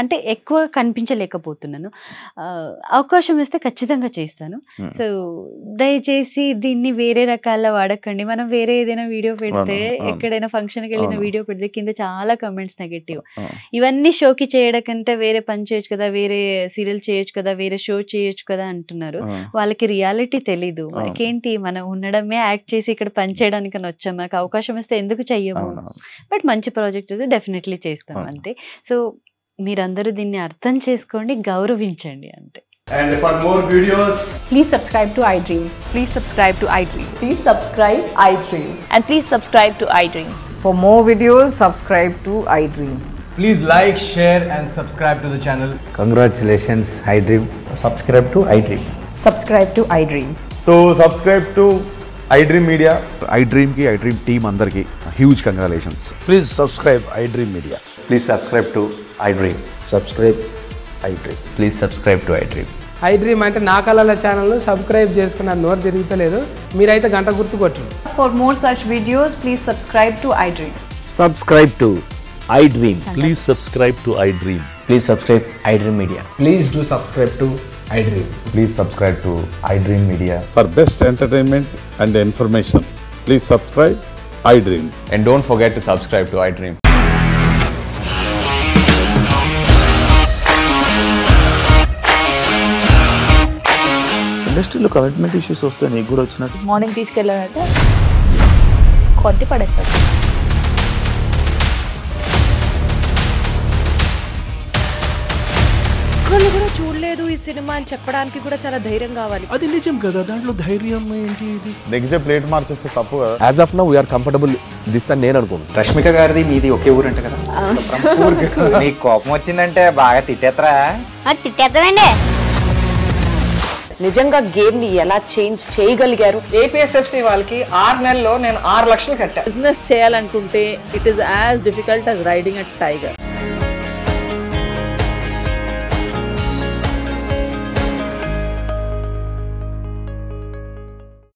అంటే ఎక్కువ కనిపించలేకపోతున్నాను. అవకాశం ఇస్తే ఖచ్చితంగా చేస్తాను. సో దయచేసి దీన్ని వేరే రకాల వాడకండి. మనం వేరే ఏదైనా వీడియో పెడితే, ఎక్కడైనా ఫంక్షన్కి వెళ్ళిన వీడియో పెడితే కింద చాలా కమెంట్స్ నెగటివ్. ఇవన్నీ షోకి చేయడం కంటే వేరే పని చేయొచ్చు కదా, వేరే సీరియల్ చేయొచ్చు కదా, వేరే షో చేయొచ్చు కదా అంటున్నారు. వాళ్ళకి రియాలిటీ తెలీదు. మనకేంటి, మనం ఉండడమే యాక్ట్ చేసి ఇక్కడ పని చేయడానికి వచ్చాం. మనకు అవకాశం ఇస్తే ఎందుకు చెయ్యము? బట్ మంచి ప్రాజెక్ట్ అయితే డెఫినెట్లీ చేస్తాం అంతే. సో మీరందరూ దీన్ని అర్థం చేసుకోండి, గౌరవించండి అంతే. And for more videos, please subscribe to iDream. Please subscribe to iDream. Please subscribe iDream. And please subscribe to iDream. For more videos, subscribe to iDream. please like, share and subscribe to the channel. Congratulations, iDream. Subscribe to iDream. Subscribe to iDream. So subscribe to iDream Media. iDream ki iDream team andarki huge congratulations. Please subscribe iDream Media. Please subscribe to iDream. Subscribe iDream. Please subscribe to iDream. iDream అంటే నా కళల channel subscribe చేసుకున్న నోరు తిరుగుతలేదు, మీరైతే గంట గుర్తు కొట్టండి. For more such videos, please subscribe to iDream. Subscribe to iDream. Please subscribe to iDream. Please subscribe iDream Media. Please do subscribe to iDream. Please subscribe to iDream Media. For best entertainment and information, please subscribe iDream. And don't forget to subscribe to iDream. ఇండస్ట్రీలో commitment issues వస్తే నీకు కూడా వచ్చినట్టు morning తీసుకెళ్ళాలంటే కొట్టి పడేస్తాడు. ఒక్కళ్ళు కూడా చూడలేదు ఈ సినిమా అని చెప్పడానికి కూడా చాలా ధైర్యం కావాలి. అది నిజం కదా, దాంట్లో ధైర్యం ఏంటి? ఇది నెక్స్ట్ డే ప్లేట్ మార్చేస్తే తప్పు కదా. As of now we're comfortable this అని నేను అనుకుంటున్నాను. రష్మిక గారిది మీది ఒకే ఊరు అంట కదా. నీకు కోపం వచ్చిందంటే బాగా తిట్టేత్తరా? తిట్టేద్దామండి. నిజంగా గేమ్ ని ఎలా చేంజ్ చేయగలిగారు? ఏపీఎస్ఎఫ్సి వాళ్ళకి 6 నెలల్లో నేను 6 లక్షలు కట్టా. బిజినెస్ చేయాలనుకుంటే it is as difficult as riding a tiger.